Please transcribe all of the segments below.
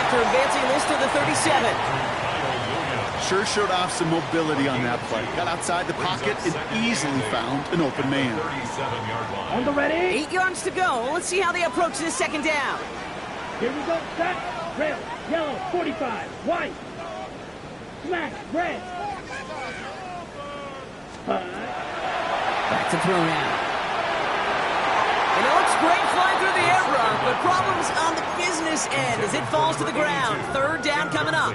after advancing this to the 37. Sure showed off some mobility on that play. Got outside the pocket and easily found an open man. On the ready. 8 yards to go. Let's see how they approach this second down. Here we go. Set. Red. Yellow. 45. White. Smack. Red. Back to throw now. And it looks great flying through the air, Brock, but problems on the business end as it falls to the ground. Third down coming up.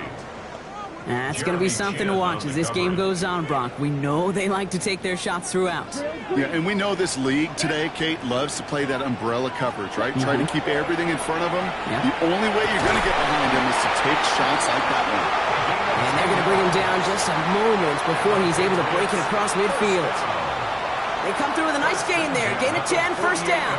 That's going to be something to watch as this game goes on, Brock. We know they like to take their shots throughout. Yeah, and we know this league today, Kate, loves to play that umbrella coverage, right? Try to keep everything in front of them. Yeah. The only way you're going to get behind him is to take shots like that one. And they're going to bring him down just a moment before he's able to break it across midfield. They come through with a nice gain there. Gain of 10, first down.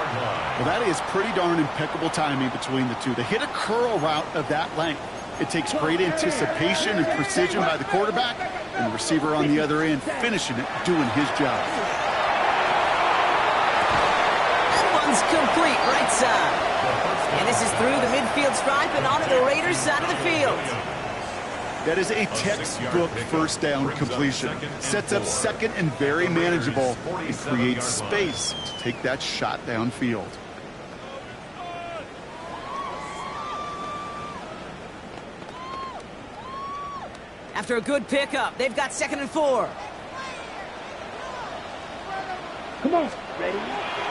Well, that is pretty darn impeccable timing between the two. They hit a curl route of that length. It takes great anticipation and precision by the quarterback, and the receiver on the other end finishing it, doing his job. That one's complete, right side. And this is through the midfield stripe and onto the Raiders' side of the field. That is a textbook first down completion. Sets up second and very manageable. It creates space to take that shot downfield. After a good pickup, they've got 2nd and 4. Come on. Ready.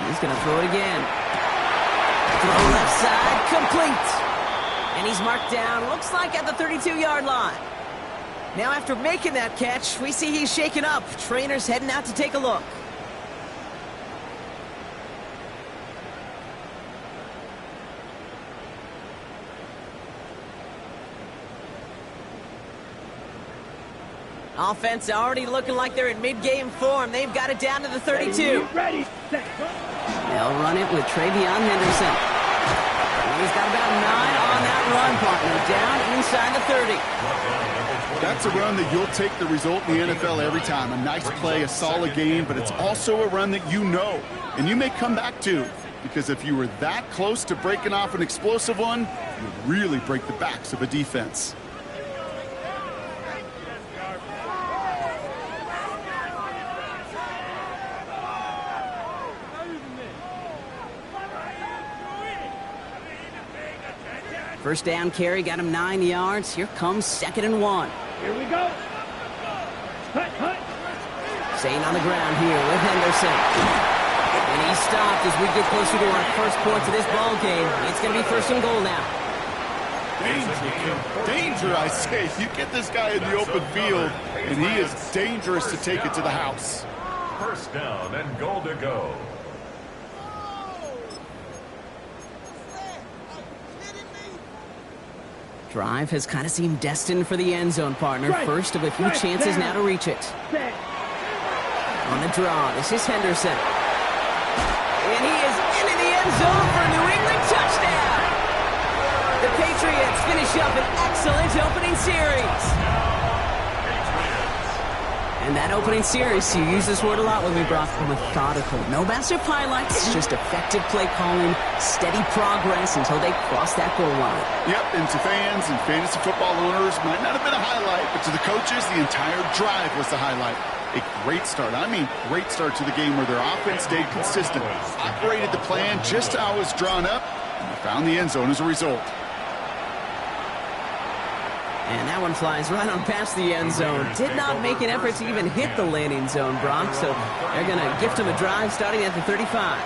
He's going to throw it again. Throw left side, complete. And he's marked down, looks like at the 32-yard line. Now after making that catch, we see he's shaken up. Trainer's heading out to take a look. Offense already looking like they're in mid-game form. They've got it down to the 32. Ready. Set. They'll run it with Travion Henderson. And he's got about 9 on that run, partner. Down inside the 30. That's a run that you'll take the result in the NFL every time. A nice play, a solid game, but it's also a run that you know, and you may come back to. Because if you were that close to breaking off an explosive one, you would really break the backs of a defense. First down carry got him 9 yards. Here comes 2nd and 1. Here we go. Hut, hut. Staying on the ground here with Henderson. And he's stopped as we get closer to our first points of this ball game. It's going to be 1st and goal now. Danger, I say. You get this guy in the open field, and he is dangerous to take it to the house. First down and goal to go. Drive has kind of seemed destined for the end zone, partner. First of a few chances now to reach it. On the draw, this is Henderson. And he is into the end zone for a New England touchdown. The Patriots finish up an excellent opening series. And that opening series, you use this word a lot with me, Brock, methodical. No massive highlights, just effective play calling, steady progress until they cross that goal line. Yep, and to fans and fantasy football owners, might not have been a highlight, but to the coaches, the entire drive was the highlight. A great start, great start to the game where their offense stayed consistent, operated the plan just how it was drawn up, and they found the end zone as a result. And that one flies right on past the end zone. Did not make an effort to even hit the landing zone, Brock, so they're going to gift him a drive starting at the 35.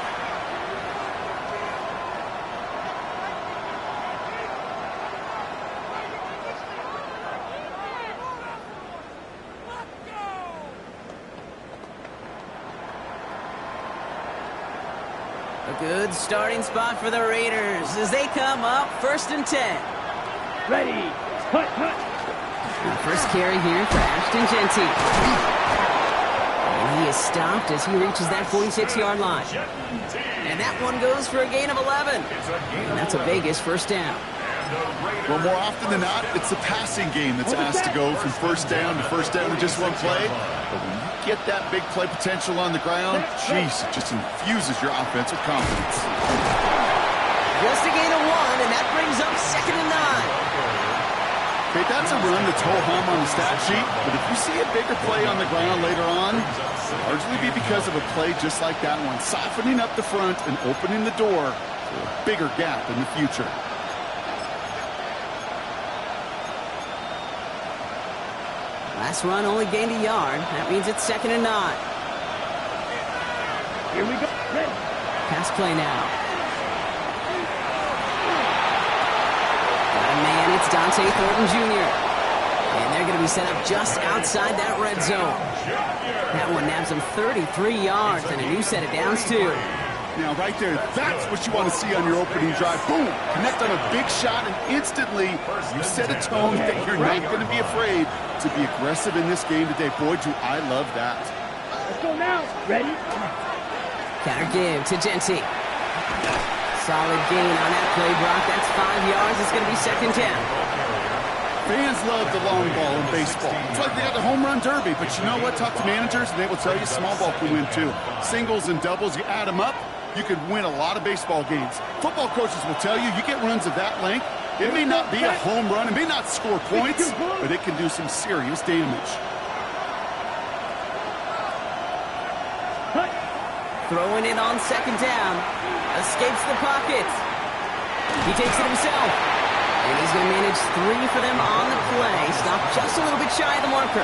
A good starting spot for the Raiders as they come up 1st and 10. Ready. Hut, hut. The first carry here for Ashton Genty. And he is stopped as he reaches that 46-yard line. And that one goes for a gain of 11. And that's a Vegas first down. Well, more often than not, it's the passing game that's asked to go from first down in just one play. But when you get that big play potential on the ground, geez, it just infuses your offense with confidence. Just a gain of 1, and that brings up 2nd and 9. Okay, that's a run that's ho-hum on the stat sheet, but if you see a bigger play on the ground later on, it'll largely be because of a play just like that one, softening up the front and opening the door for a bigger gap in the future. Last run only gained a yard. That means it's 2nd and 9. Here we go. Ready. Pass play now. Got a man, it's Dante Thornton Jr. And they're going to be set up just outside that red zone. That one nabs him 33 yards and a new set of downs, too. Now, right there, that's what you want to see on your opening drive. Boom! Connect on a big shot, and instantly you set a tone that you're not going to be afraid to be aggressive in this game today. Boy, do I love that. Let's go now. Ready? Counter give to Genty. Solid gain on that play, Brock. That's 5 yards. It's going to be 2nd down. Fans love the long ball in baseball. It's like they got the home run derby, but you know what? Talk to managers, and they will tell you small ball can win, too. Singles and doubles, you add them up, you could win a lot of baseball games. Football coaches will tell you, you get runs of that length, it may not be a home run, it may not score points, but it can do some serious damage. Throwing it on 2nd down. Escapes the pocket. He takes it himself. And he's going to manage 3 for them on the play. Stopped just a little bit shy of the marker.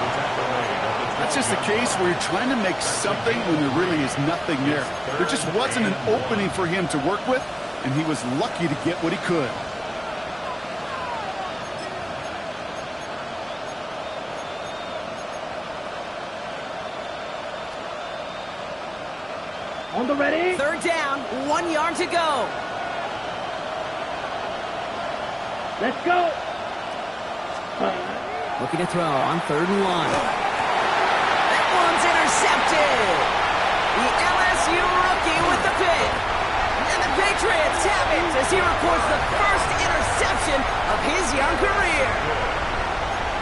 That's just a case where you're trying to make something when there really is nothing there. There just wasn't an opening for him to work with, and he was lucky to get what he could. On the ready. 3rd down, 1 yard to go. Let's go. Looking to throw on 3rd and 1. That one's intercepted. The LSU rookie with the pick. And the Patriots have it as he records the first interception of his young career.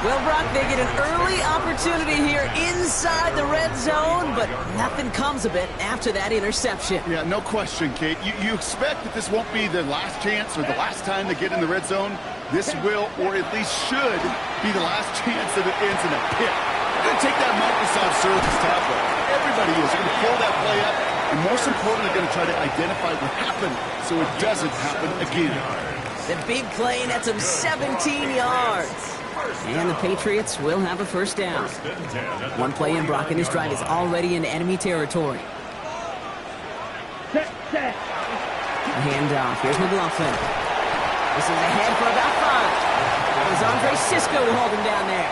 Well, Brock, they get an early opportunity here inside the red zone, but nothing comes of it after that interception. Yeah, no question, Kate. You expect that this won't be their last chance or the last time they get in the red zone. This will, or at least should, be the last chance that it ends in a pick. They're going to take that Microsoft Surface tablet. Everybody is going to pull that play up, and most importantly, going to try to identify what happened so it doesn't happen again. The big play nets him 17 yards. And the Patriots will have a 1st down. One play in, Brock, and his drive is already in enemy territory. Set. A handoff. Here's McLaughlin. This is ahead for about 5. It was Andre Cisco to hold him down there.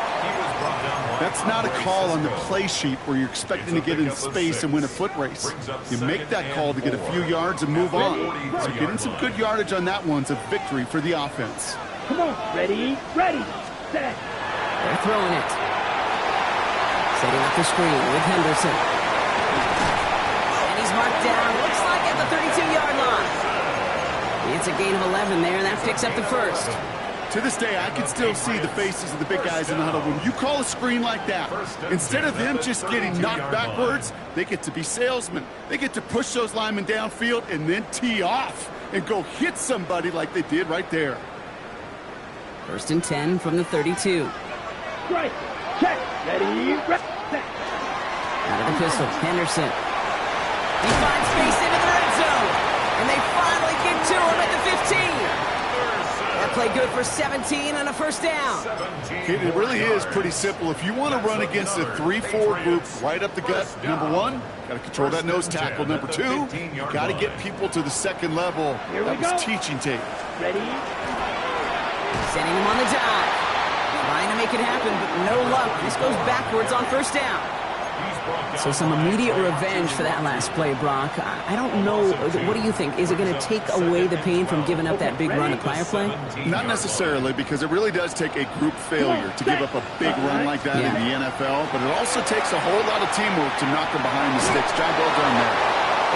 That's not a call on the play sheet where you're expecting to get in space and win a foot race. You make that call to get a few yards and move on. So getting some good yardage on that one's a victory for the offense. Come on. Ready. Set. They're throwing it. Setting up the screen with Henderson. And he's marked down, looks like at the 32-yard line. It's a gain of 11 there, and that picks up the 1st. To this day, I can still see the faces of the big guys in the huddle. When you call a screen like that, instead of them just getting knocked backwards, they get to be salesmen. They get to push those linemen downfield and then tee off and go hit somebody like they did right there. 1st and 10 from the 32. Right. Check. Ready. Set. Out of the pistol, Henderson. He finds space into the red zone. And they finally get to him at the 15. That play good for 17 and a 1st down. It really is pretty simple. If you want to run against a 3-4 group right up the gut, number 1, got to control that nose tackle. Number 2, you got to get people to the 2nd level. That was teaching tape. Ready. Sending him on the dive. Trying to make it happen, but no luck. This goes backwards on 1st down. So some immediate revenge for that last play, Brock. I don't know. What do you think? Is it going to take away the pain from giving up that big run the prior play? Not necessarily, because it really does take a group failure to give up a big run like that in the NFL, but it also takes a whole lot of teamwork to knock them behind the sticks. Job well done there.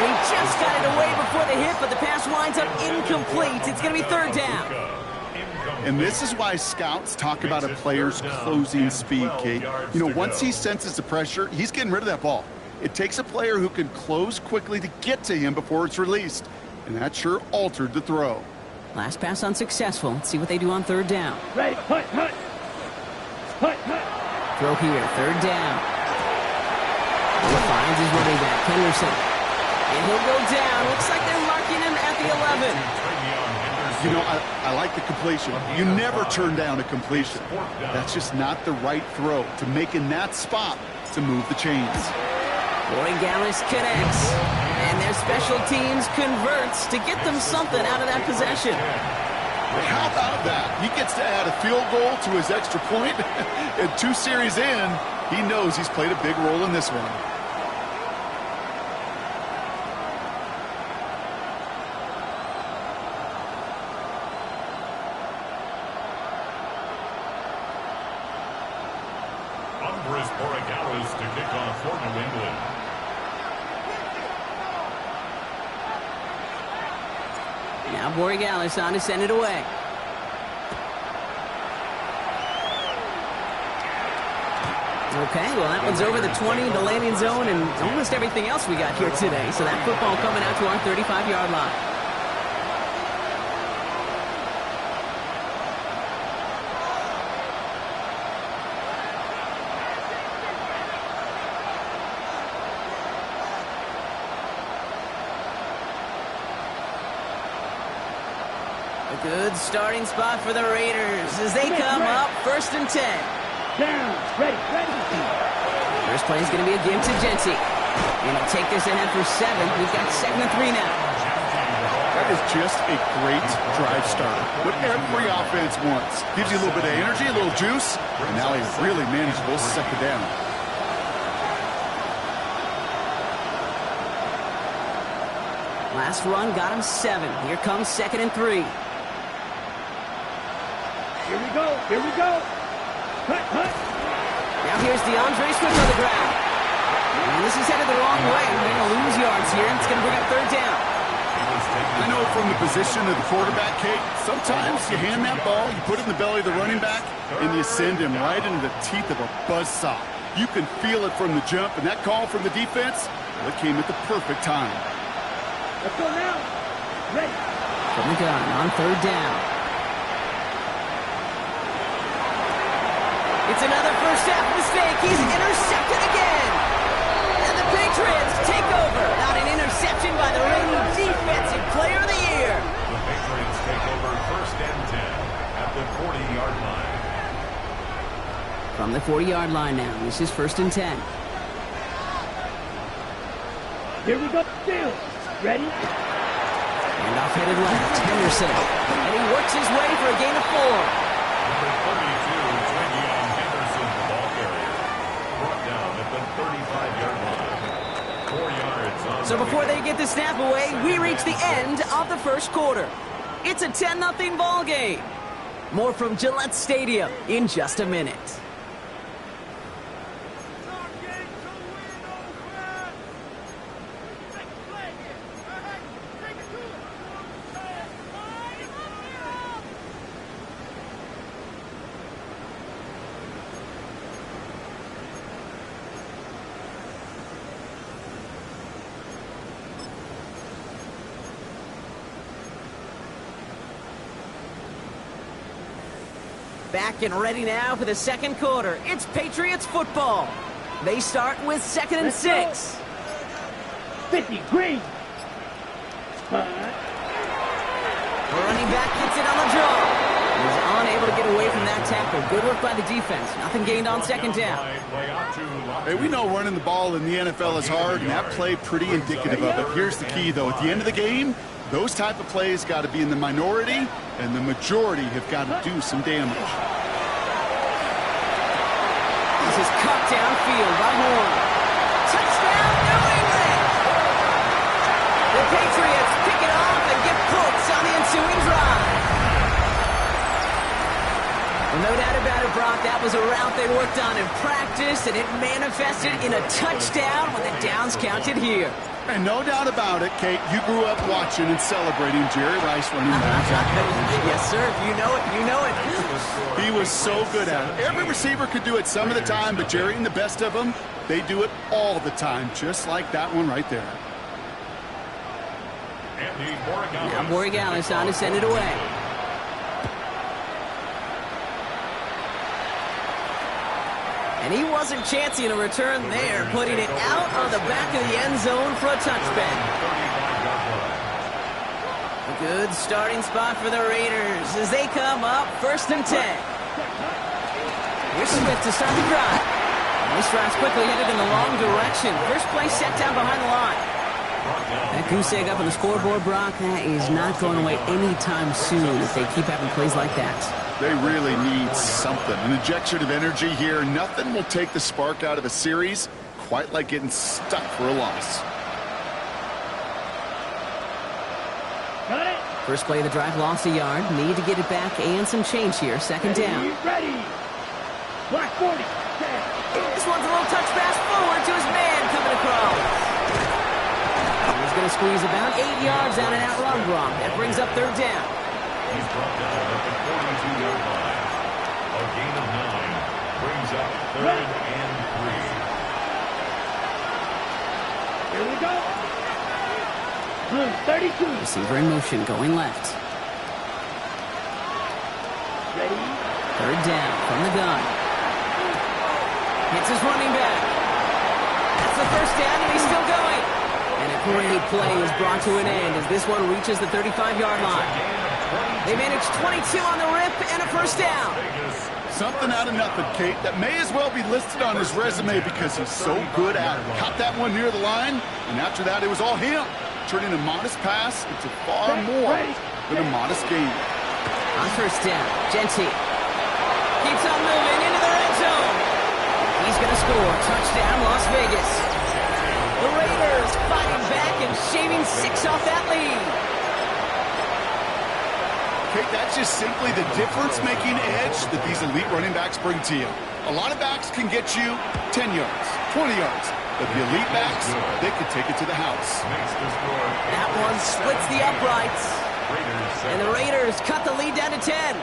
And he just got it away before the hit, but the pass winds up incomplete. It's going to be 3rd down. And this is why scouts talk about a player's closing speed, Kate. You know, once he senses the pressure, he's getting rid of that ball. It takes a player who can close quickly to get to him before it's released. And that sure altered the throw. Last pass unsuccessful. Let's see what they do on third down. Ready, hut, hut. Hut, hut. Throw here, third down. He finds his running back, Henderson. And he'll go down. Looks like they're marking him at the 11. You know, I like the completion. You never turn down a completion. That's just not the right throw to make in that spot to move the chains. Gallis connects. And their special teams converts to get them something out of that possession. How about that? He gets to add a field goal to his extra point. And 2 series in, he knows he's played a big role in this one. To kick off for New England. Now Gallis on to send it away. Okay, well that one's over the 20, the landing zone, and almost everything else we got here today. So that football coming out to our 35-yard line. Good starting spot for the Raiders as they come up 1st and 10. Down, ready, ready. First play is going to be a give to Genty. And he'll take this ahead for 7. We've got 2nd and 3 now. That is just a great drive starter. What every offense wants. Gives you a little bit of energy, a little juice, and now a really manageable 2nd down. Last run got him 7. Here comes 2nd and 3. Here we go, here we go. Hut, hut. Now here's DeAndre Swift on the ground. And this is headed the wrong way. We're going to lose yards here, and it's going to bring up 3rd down. I know from the position of the quarterback, Kate, sometimes you hand that ball, you put it in the belly of the running back, and you send him right into the teeth of a buzzsaw. You can feel it from the jump, and that call from the defense, well, it came at the perfect time. Let's go now. Ready. From the gun on 3rd down. It's another first half mistake. He's intercepted again. And the Patriots take over. Not an interception by the reigning Defensive Player of the Year. The Patriots take over 1st and 10 at the 40-yard line. From the 40-yard line now. This is 1st and 10. Here we go. Still. Ready? And off headed left. Henderson. And he works his way for a gain of 4. Number 32, Henderson, the ball carrier. Brought down at the 35-yard line. 4 yards on. So before they get the snap away, we reach the end of the 1st quarter. It's a 10-0 ball game. More from Gillette Stadium in just a minute. Back and ready now for the 2nd quarter. It's Patriots football. They start with 2nd and 6. 50, green. The running back gets it on the draw. He's unable to get away from that tackle. Good work by the defense. Nothing gained on 2nd down. Hey, we know running the ball in the NFL is hard, and that play pretty indicative of it. Here's the key, though. At the end of the game, those type of plays got to be in the minority, and the majority have got to do some damage. This is cut downfield by Horn. Touchdown, New England! The Patriots pick it off and get points on the ensuing drive. Well, no doubt about it, Brock, that was a route they worked on in practice, and it manifested in a touchdown when the downs counted here. And no doubt about it, Kate, you grew up watching and celebrating Jerry Rice running that. Yes, sir. If you know it, you know it. He was so good at it. Every receiver could do it some of the time, but Jerry and the best of them, they do it all the time, just like that one right there. Now Borregales on to send it away. And he wasn't chancing a return there, putting it out on the back of the end zone for a touchback. A good starting spot for the Raiders as they come up 1st and 10. Here's Smith to start the drive. And this drive's quickly headed in the wrong direction. First play set down behind the line. That goose egg up on the scoreboard, Brock, that is not going away anytime soon if they keep having plays like that. They really need something. An injection of energy here. Nothing will take the spark out of a series quite like getting stuck for a loss. Got it. First play of the drive, lost a yard. Need to get it back and some change here. 2nd down. Ready. Black 40. This one's a little touch pass forward to his man coming across. He's going to squeeze about 8 yards out and out run block. That brings up 3rd down. He's brought down at the 42-yard line. A gain of 9 brings up 3rd and 3. Here we go. Blue 32. Receiver in motion, going left. Ready. 3rd down from the gun. Hits his running back. That's the 1st down, and he's still going. And a great play is brought to an end as this one reaches the 35-yard line. They managed 22 on the rip and a 1st down. Something out of nothing, Kate, that may as well be listed on his resume because he's so good at it. Caught that one near the line, and after that, it was all him. Turning a modest pass into far more than a modest gain. On 1st down, Genty keeps on moving into the red zone. He's going to score. Touchdown, Las Vegas. The Raiders fighting back and shaving 6 off that lead. Kate, that's just simply the difference-making edge that these elite running backs bring to you. A lot of backs can get you 10 yards, 20 yards. But the elite backs, they could take it to the house. That one splits the uprights. And the Raiders cut the lead down to 10.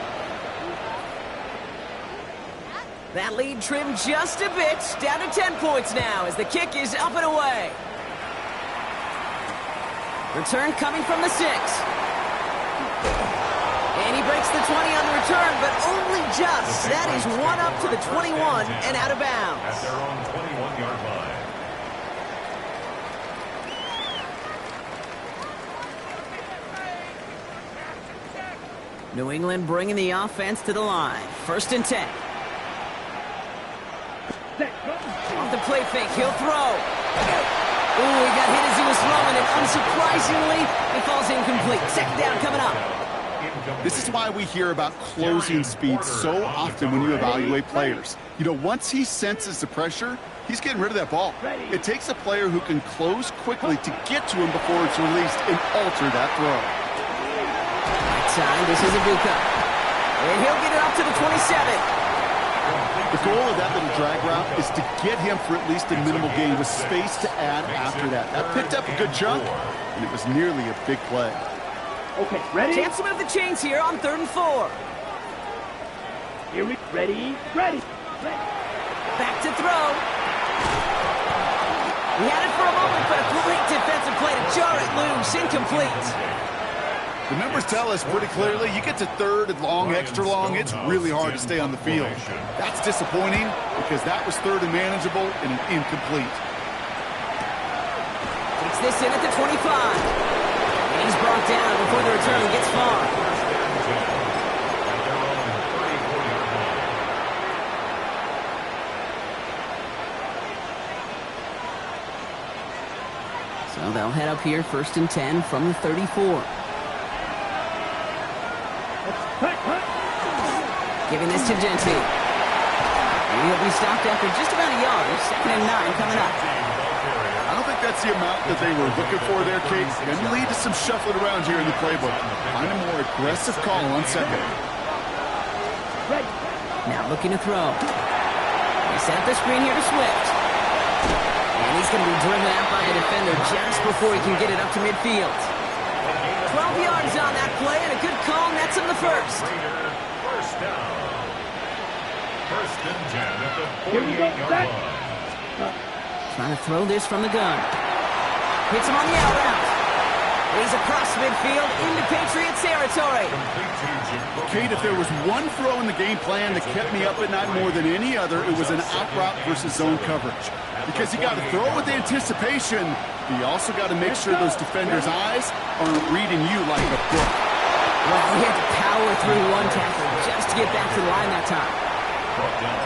That lead trimmed just a bit, down to 10 points now as the kick is up and away. Return coming from the 6. And he breaks the 20 on the return, but only just. That is one up to the 21 and out of bounds. At their own 21-yard line. New England bringing the offense to the line. 1st and 10. Off the play fake, he'll throw. Ooh, he got hit as he was throwing, and unsurprisingly, it falls incomplete. 2nd down coming up. This is why we hear about closing speed so often when you evaluate players. You know, once he senses the pressure, he's getting rid of that ball. It takes a player who can close quickly to get to him before it's released and alter that throw. Time, this is a Buka. And he'll get it up to the 27. The goal of that little drag route is to get him for at least a minimal gain with space to add after that. That picked up a good chunk, and it was nearly a big play. Okay, ready? Chance to move the chains here on 3rd and 4. Here we ready. Back to throw. He had it for a moment, but a great defensive play to jar it loose. Incomplete. The numbers tell us pretty clearly, you get to 3rd and long, extra long, it's really hard to stay on the field. That's disappointing because that was 3rd and manageable and an incomplete. Takes this in at the 25. And he's brought down before the return gets far. So they'll head up here 1st and 10 from the 34. Giving this to Genty. And he'll be stopped after just about a yard. 2nd and 9 coming up. I don't think that's the amount that they were looking for there, Kate. Going to lead to some shuffling around here in the playbook. Find a more aggressive call on 2nd. Now looking to throw. He set up the screen here to Swift. And he's going to be driven out by the defender just before he can get it up to midfield. 12 yards on that play, and a good call nets him the 1st. First down. 1st and 10 at the 48-yard line. Trying to throw this from the gun. Hits him on the out route. He's across midfield into Patriots territory. Kate, if there was one throw in the game plan that kept me up at night more than any other, it was an out route versus zone coverage. Because you got to throw with anticipation, but you also got to make sure those defenders' eyes aren't reading you like a book. Well, he had to power through one tackle just to get back to the line that time.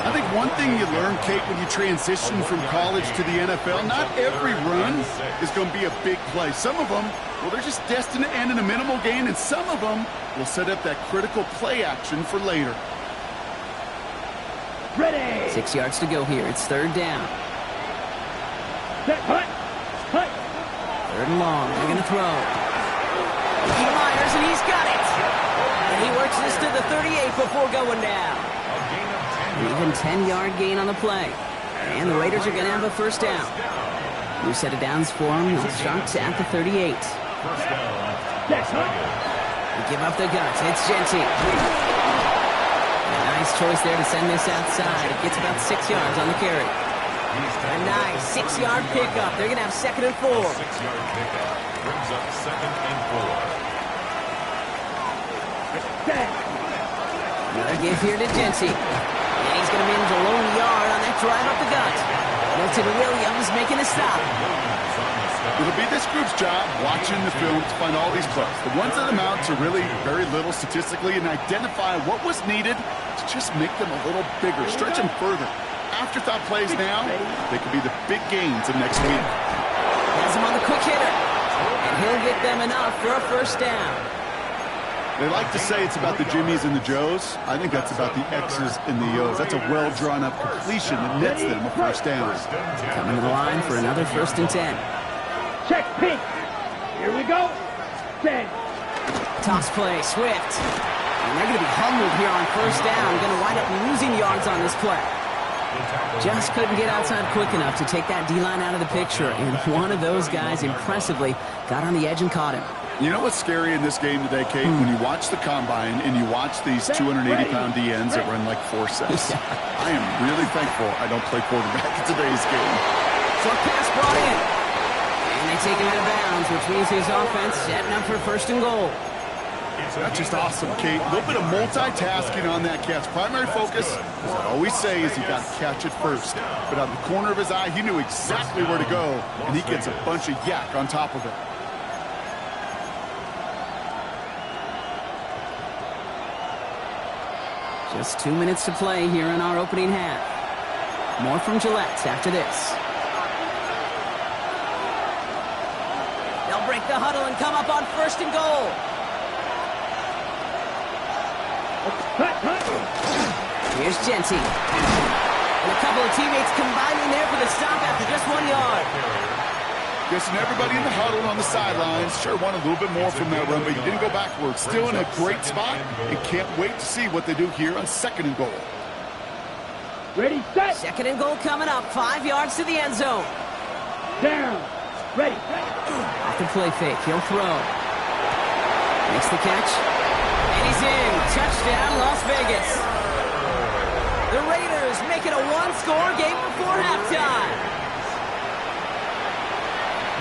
I think one thing you learn, Kate, when you transition from college to the NFL, not every run is going to be a big play. Some of them, well, they're just destined to end in a minimal gain, and some of them will set up that critical play action for later. Ready. 6 yards to go here. It's third down. Set. Hut. Hut. Third and long. They're going to throw. Myers, and he's got it. And he works this to the 38 before going down. Even 10-yard gain on the play. And the Raiders are going to have a first down. New set of downs for them. They'll start at the 38. They give up the guts. It's Genty. A nice choice there to send this outside. It gets about 6 yards on the carry. A nice 6-yard pickup. They're going to have 2nd and 4. 6-yard pickup brings up 2nd and 4. Another give here to Genty. And he's going to manage a lone yard on that drive up the gut. Milton Williams making a stop. It'll be this group's job watching the film to find all these plays. The ones that amount to really very little statistically and identify what was needed to just make them a little bigger, stretch them further. Afterthought plays now, they could be the big gains of next week. Has him on the quick hitter. And he'll get them enough for a first down. They like to say it's about the Jimmies and the Joes. I think that's about the X's and the O's. That's a well-drawn-up completion that nets them a first down. Coming to the line for another 1st and 10. Check pink. Here we go. 10. Toss play, Swift. And they're going to be humbled here on first down. Going to wind up losing yards on this play. Just couldn't get outside quick enough to take that D-line out of the picture. And one of those guys impressively got on the edge and caught him. You know what's scary in this game today, Kate? When you watch the combine and you watch these 280-pound DNs that run like 4 sets. I am really thankful I don't play quarterback in today's game. Short pass brought in. And they take him out of bounds, which means his offense setting up for 1st and goal. That's just awesome, Kate. A little bit of multitasking on that catch. Primary focus, as I always say, is you got to catch it first. But out of the corner of his eye, he knew exactly where to go, and he gets a bunch of yak on top of it. Just 2 minutes to play here in our opening half. More from Gillette after this. They'll break the huddle and come up on 1st and goal. Here's Genty. And a couple of teammates combining there for the stop after just 1 yard. Guessing everybody in the huddle on the sidelines sure wanted a little bit more from that run, but he didn't go backwards. Still in a great spot and can't wait to see what they do here on 2nd and goal. Ready, set. 2nd and goal coming up. 5 yards to the end zone. Down. Ready. Off the play fake. He'll throw. Makes the catch. And he's in. Touchdown, Las Vegas. The Raiders make it a 1-score game before halftime.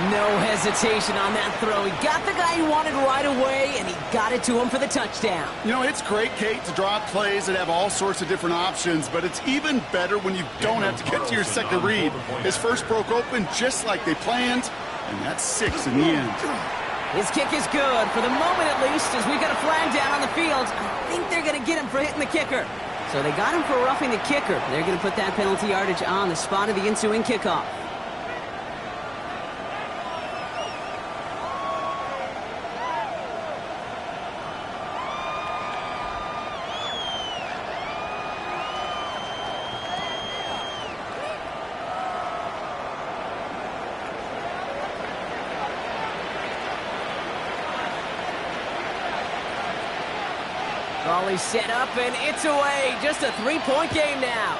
No hesitation on that throw. He got the guy he wanted right away, and he got it to him for the touchdown. You know, it's great, Kate, to draw up plays that have all sorts of different options, but it's even better when you don't have to get to your second read. His first broke open just like they planned, and that's 6 in the end. His kick is good, for the moment at least, as we've got a flag down on the field. I think they're going to get him for hitting the kicker. So they got him for roughing the kicker. They're going to put that penalty yardage on the spot of the ensuing kickoff. Volley set up, and it's away. Just a 3-point game now.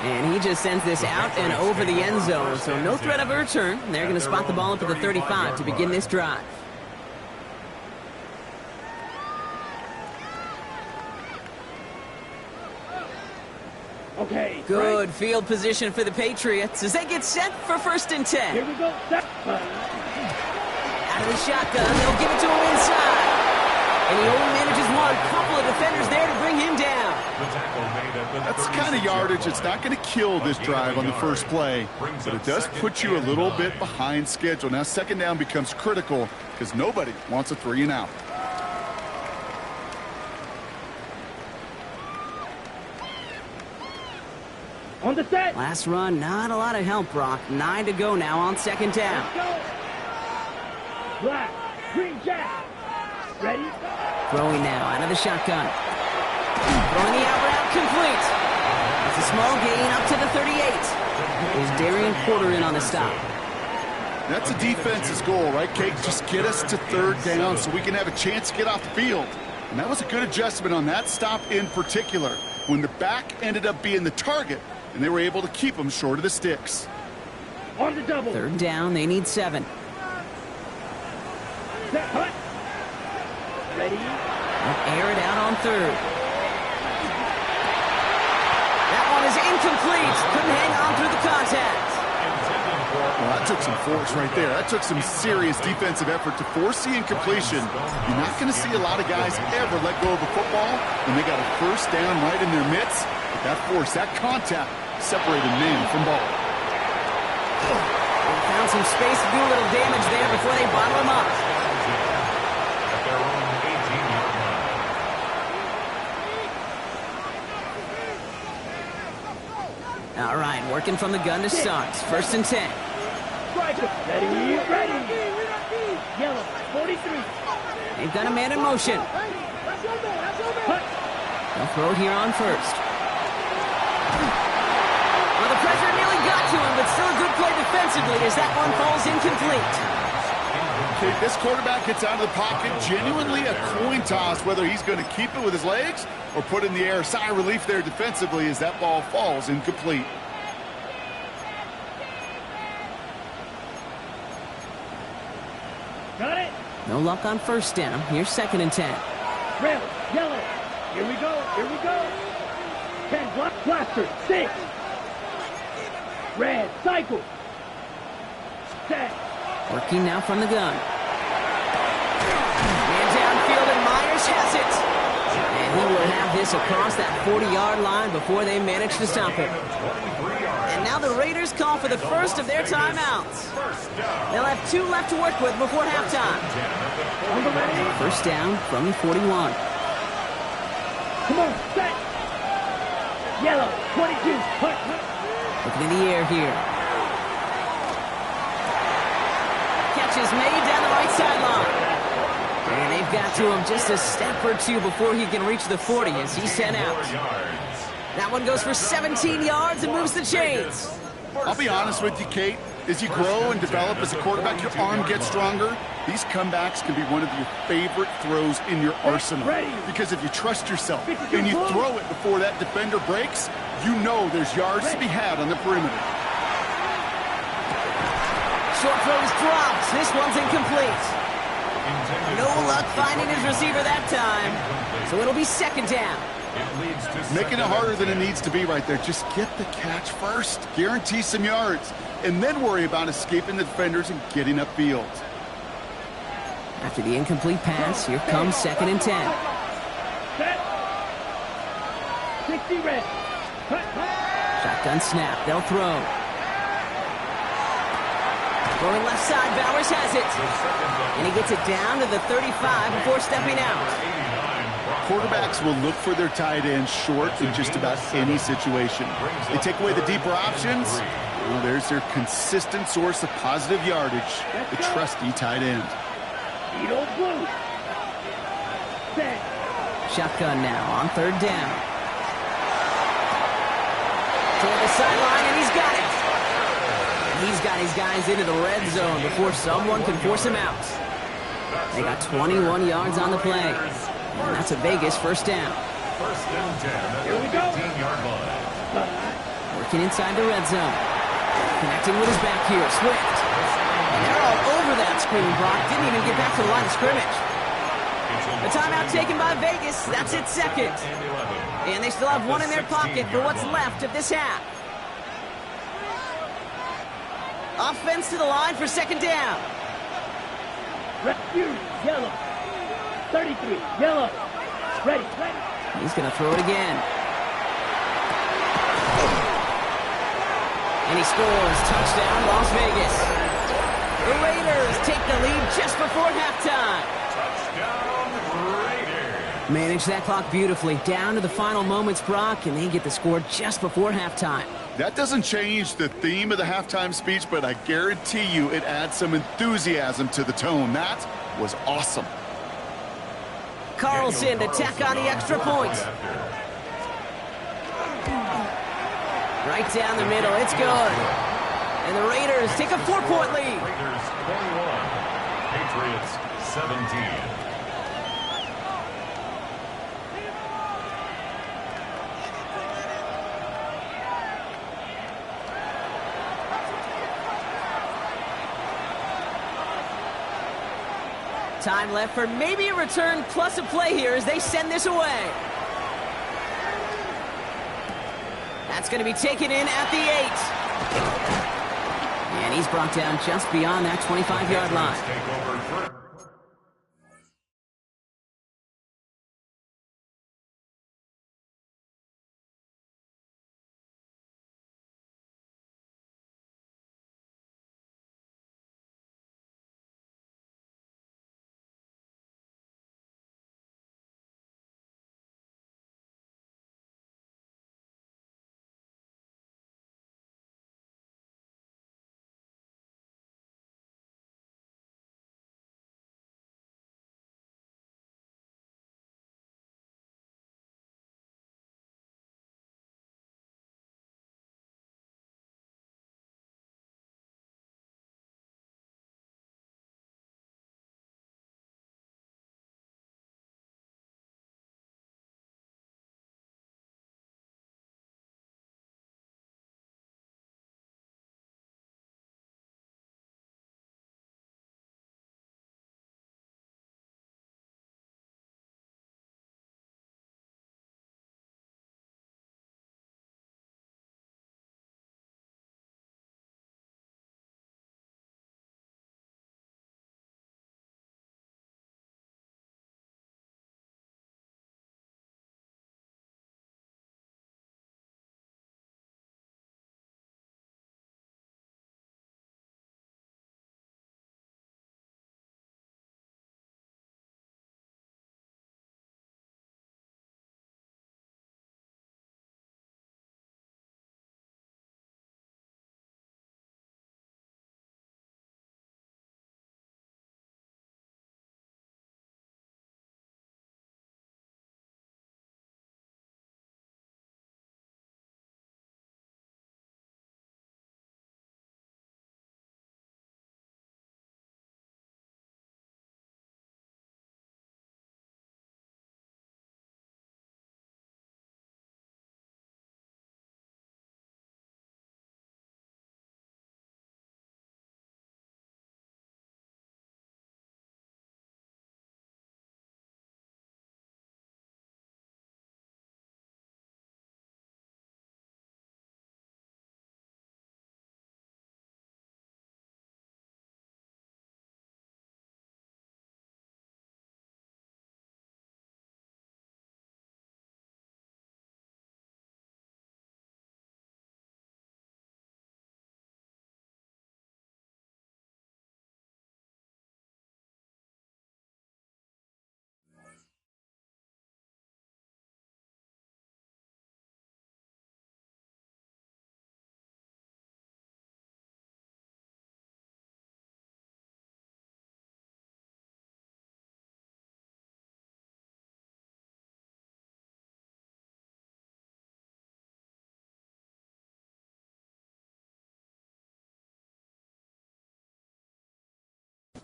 And he just sends this out and over the end zone, so no threat of a return. They're going to spot the ball up at the 35 to begin this drive. Okay. Good field position for the Patriots as they get set for 1st and 10. Here we go. Set. Out of the shotgun, they'll give it to him inside. And he only manages one. Couple of defenders there to bring him down. That's the kind of yardage it's not going to kill this drive on the first play, but it does put you a little bit behind schedule. Now 2nd down becomes critical because nobody wants a 3 and out. On the set. Last run, not a lot of help, Brock. 9 to go now on 2nd down. Let's go. Black. Green jack. Ready? Throwing now out of the shotgun. Throwing the out route complete. It's a small gain up to the 38. There's Darian Porter in on the stop. That's a defense's goal, right, Kate? Just get us to 3rd down so we can have a chance to get off the field. And that was a good adjustment on that stop in particular, when the back ended up being the target, and they were able to keep them short of the sticks. On the double. 3rd down, they need 7. Set. Hut. Ready? They'll air it out on 3rd. That one is incomplete. Couldn't hang on through the contact. Well, that took some force right there. That took some serious defensive effort to force the incompletion. You're not going to see a lot of guys ever let go of a football when they got a 1st down right in their midst. But that force, that contact, separated man from ball. They found some space to do a little damage there before they bottle him up. At their own 18-yard line. All right, working from the gun to start. 1st and 10. Striker. Ready. Ready. Yellow. 43. They've got a man in motion. Hut. They'll throw it here on 1st. Well, the pressure nearly got to him, but still a good play defensively as that one falls incomplete. Okay, this quarterback gets out of the pocket, genuinely a coin toss, whether he's going to keep it with his legs or put it in the air. Sigh of relief there defensively as that ball falls incomplete. Got it. No luck on 1st down. Here's 2nd and 10. Red. Yellow. Here we go. Here we go. 10 block. Blaster. 6. Red. Cycle. Set. Working now from the gun. And downfield, and Myers has it. And he will have this across that 40-yard line before they manage to stop him. And now the Raiders call for the first of their timeouts. They'll have 2 left to work with before halftime. On the ready. 1st down from the 41. Come on. Set. Yellow. 22. Hut. Looking in the air here. Catch is made down the right sideline. And they've got to him just a step or 2 before he can reach the 40 as he's sent out. That one goes for 17 yards and moves the chains. I'll be honest with you, Kate. As you grow and develop as a quarterback, your arm gets stronger. These comebacks can be one of your favorite throws in your arsenal. Because if you trust yourself and you throw it before that defender breaks, you know there's yards to be had on the perimeter. Short throw is dropped. This one's incomplete. No luck finding his receiver that time. So it'll be 2nd down. Making it harder than it needs to be right there. Just get the catch first. Guarantee some yards. And then worry about escaping the defenders and getting upfield. After the incomplete pass, here comes 2nd and 10. Set. 60 red. Shotgun snap. They'll throw. Going left side, Bowers has it. And he gets it down to the 35 before stepping out. Quarterbacks will look for their tight end short in just about any situation. They take away the deeper options. Well, there's their consistent source of positive yardage, the trusty tight end. Edo blue. Set. Shotgun now on 3rd down. Toward the sideline, and he's got it. He's got his guys into the red zone before someone can force him out. They got 21 yards on the play. And that's a Vegas 1st down. 1st and 10 at Here we the go. 15-yard line. Working inside the red zone. Connecting with his back here, Swift. And they're all over that screen, Brock. Didn't even get back to the line of scrimmage. The timeout taken by Vegas. That's its second. And they still have one in their pocket for what's left of this half. Offense to the line for second down. Refuse, yellow. 33, yellow. Ready. He's going to throw it again. And he scores. Touchdown, Las Vegas. The Raiders take the lead just before halftime. Touchdown, Raiders. Manage that clock beautifully. Down to the final moments, Brock, and they get the score just before halftime. That doesn't change the theme of the halftime speech, but I guarantee you it adds some enthusiasm to the tone. That was awesome. Carlson to tack on the extra point. Right down the middle. It's good. And the Raiders take a 4-point lead. Raiders 21, Patriots 17. Time left for maybe a return plus a play here as they send this away. That's going to be taken in at the 8. And he's brought down just beyond that 25-yard line. Take over first.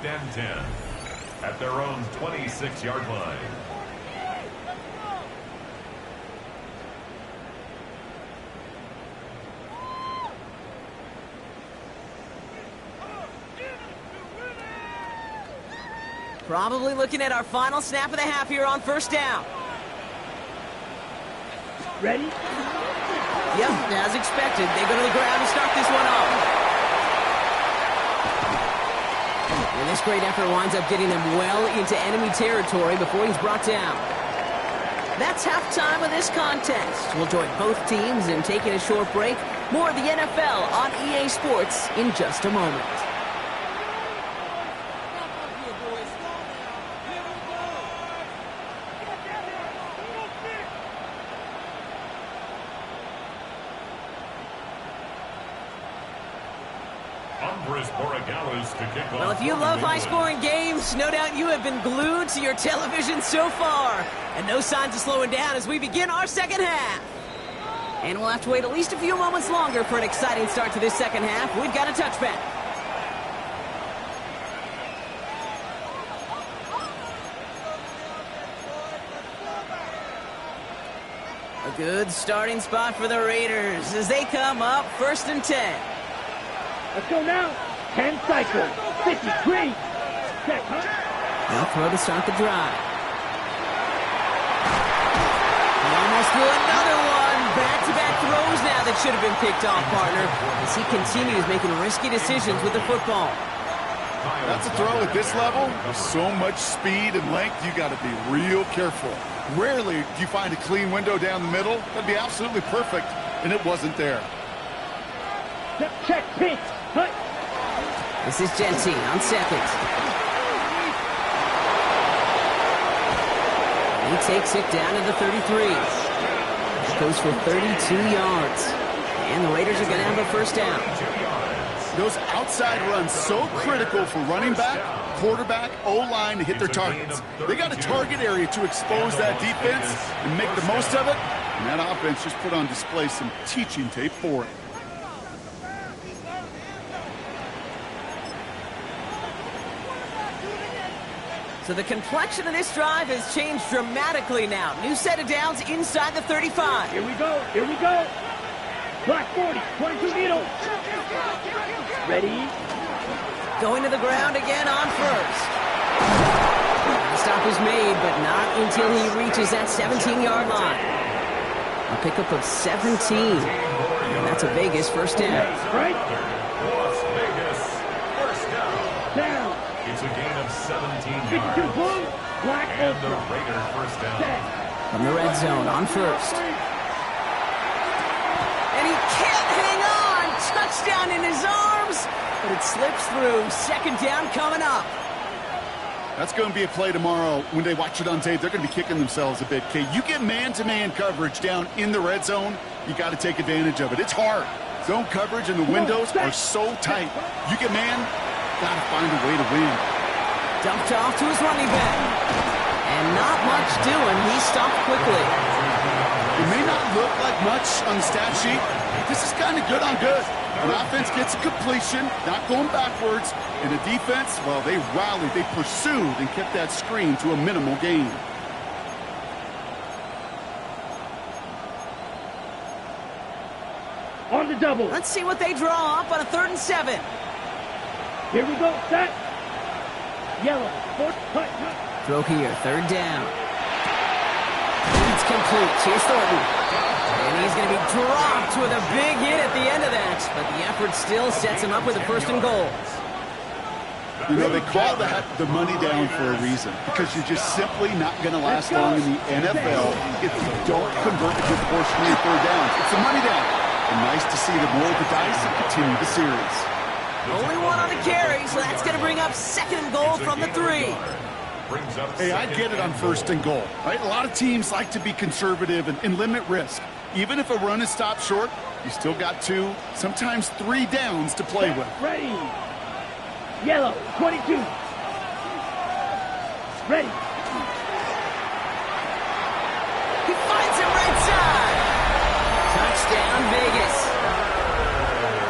And 10 at their own 26-yard line. Probably looking at our final snap of the half here on first down. Ready? Yep, as expected. They go to the ground and start this one off. And this great effort winds up getting them well into enemy territory before he's brought down. That's halftime of this contest. We'll join both teams in taking a short break. More of the NFL on EA Sports in just a moment. Well, if you love high-scoring games, no doubt you have been glued to your television so far. And no signs of slowing down as we begin our second half. And we'll have to wait at least a few moments longer for an exciting start to this second half. We've got a touchback. A good starting spot for the Raiders as they come up 1st and 10. Let's go now. 10 cycles. 50, great. Check, huh? Now throw to start the drive. He almost threw another one. Back-to-back throws now that should have been picked off, partner, as he continues making risky decisions with the football. That's a throw at this level. With so much speed and length, you got to be real careful. Rarely do you find a clean window down the middle. That'd be absolutely perfect, and it wasn't there. Check, pitch, cut. This is Genty on second. He takes it down to the 33. Goes for 32 yards. And the Raiders are going to have a first down. Those outside runs so critical for running back, quarterback, O-line to hit their targets. They got a target area to expose that defense and make the most of it. And that offense just put on display some teaching tape for it. So the complexion of this drive has changed dramatically now. New set of downs inside the 35. Here we go. Here we go. Black 40, 22 needle. Ready? Going to the ground again on first. The stop is made, but not until he reaches that 17-yard line. A pickup of 17. And that's a Vegas first down. Right? Las Vegas, first down. Down. It's a gain of 17 52 yards. blue. Black And the ultra. Raiders first down. From the red zone on first. And he can't hang on. Touchdown in his arms. But it slips through. Second down coming up. That's going to be a play tomorrow. When they watch it on tape, they're going to be kicking themselves a bit. Okay, you get man-to-man coverage down in the red zone, you got to take advantage of it. It's hard. Zone coverage and the windows are so tight. You get man, got to find a way to win. Dumped off to his running back. And not much doing. He stopped quickly. It may not look like much on the stat sheet. This is kind of good on good. An offense gets a completion, not going backwards. And the defense, well, they rallied, they pursued, and kept that screen to a minimal gain. On the double. Let's see what they draw up on a 3rd and 7. Here we go. Set. Yellow. Fourth. Cut. Throw here, 3rd down. It's complete. Chase Thornton. And he's going to be dropped with a big hit at the end of that. But the effort still sets him up with a 1st and goal. You know, they call that the money down for a reason, because you're just simply not going to last long in the NFL if you don't convert a good portion of your 3rd downs. It's a money down. And nice to see them roll the dice and continue the series. Only one on the carry, so that's going to bring up 2nd and goal from the 3. Hey, I get it on 1st and goal, right? A lot of teams like to be conservative and limit risk. Even if a run is stopped short, you still got 2, sometimes 3 downs to play with. Ready. Yellow. 22. Ready. He finds him right side. Touchdown, Vegas.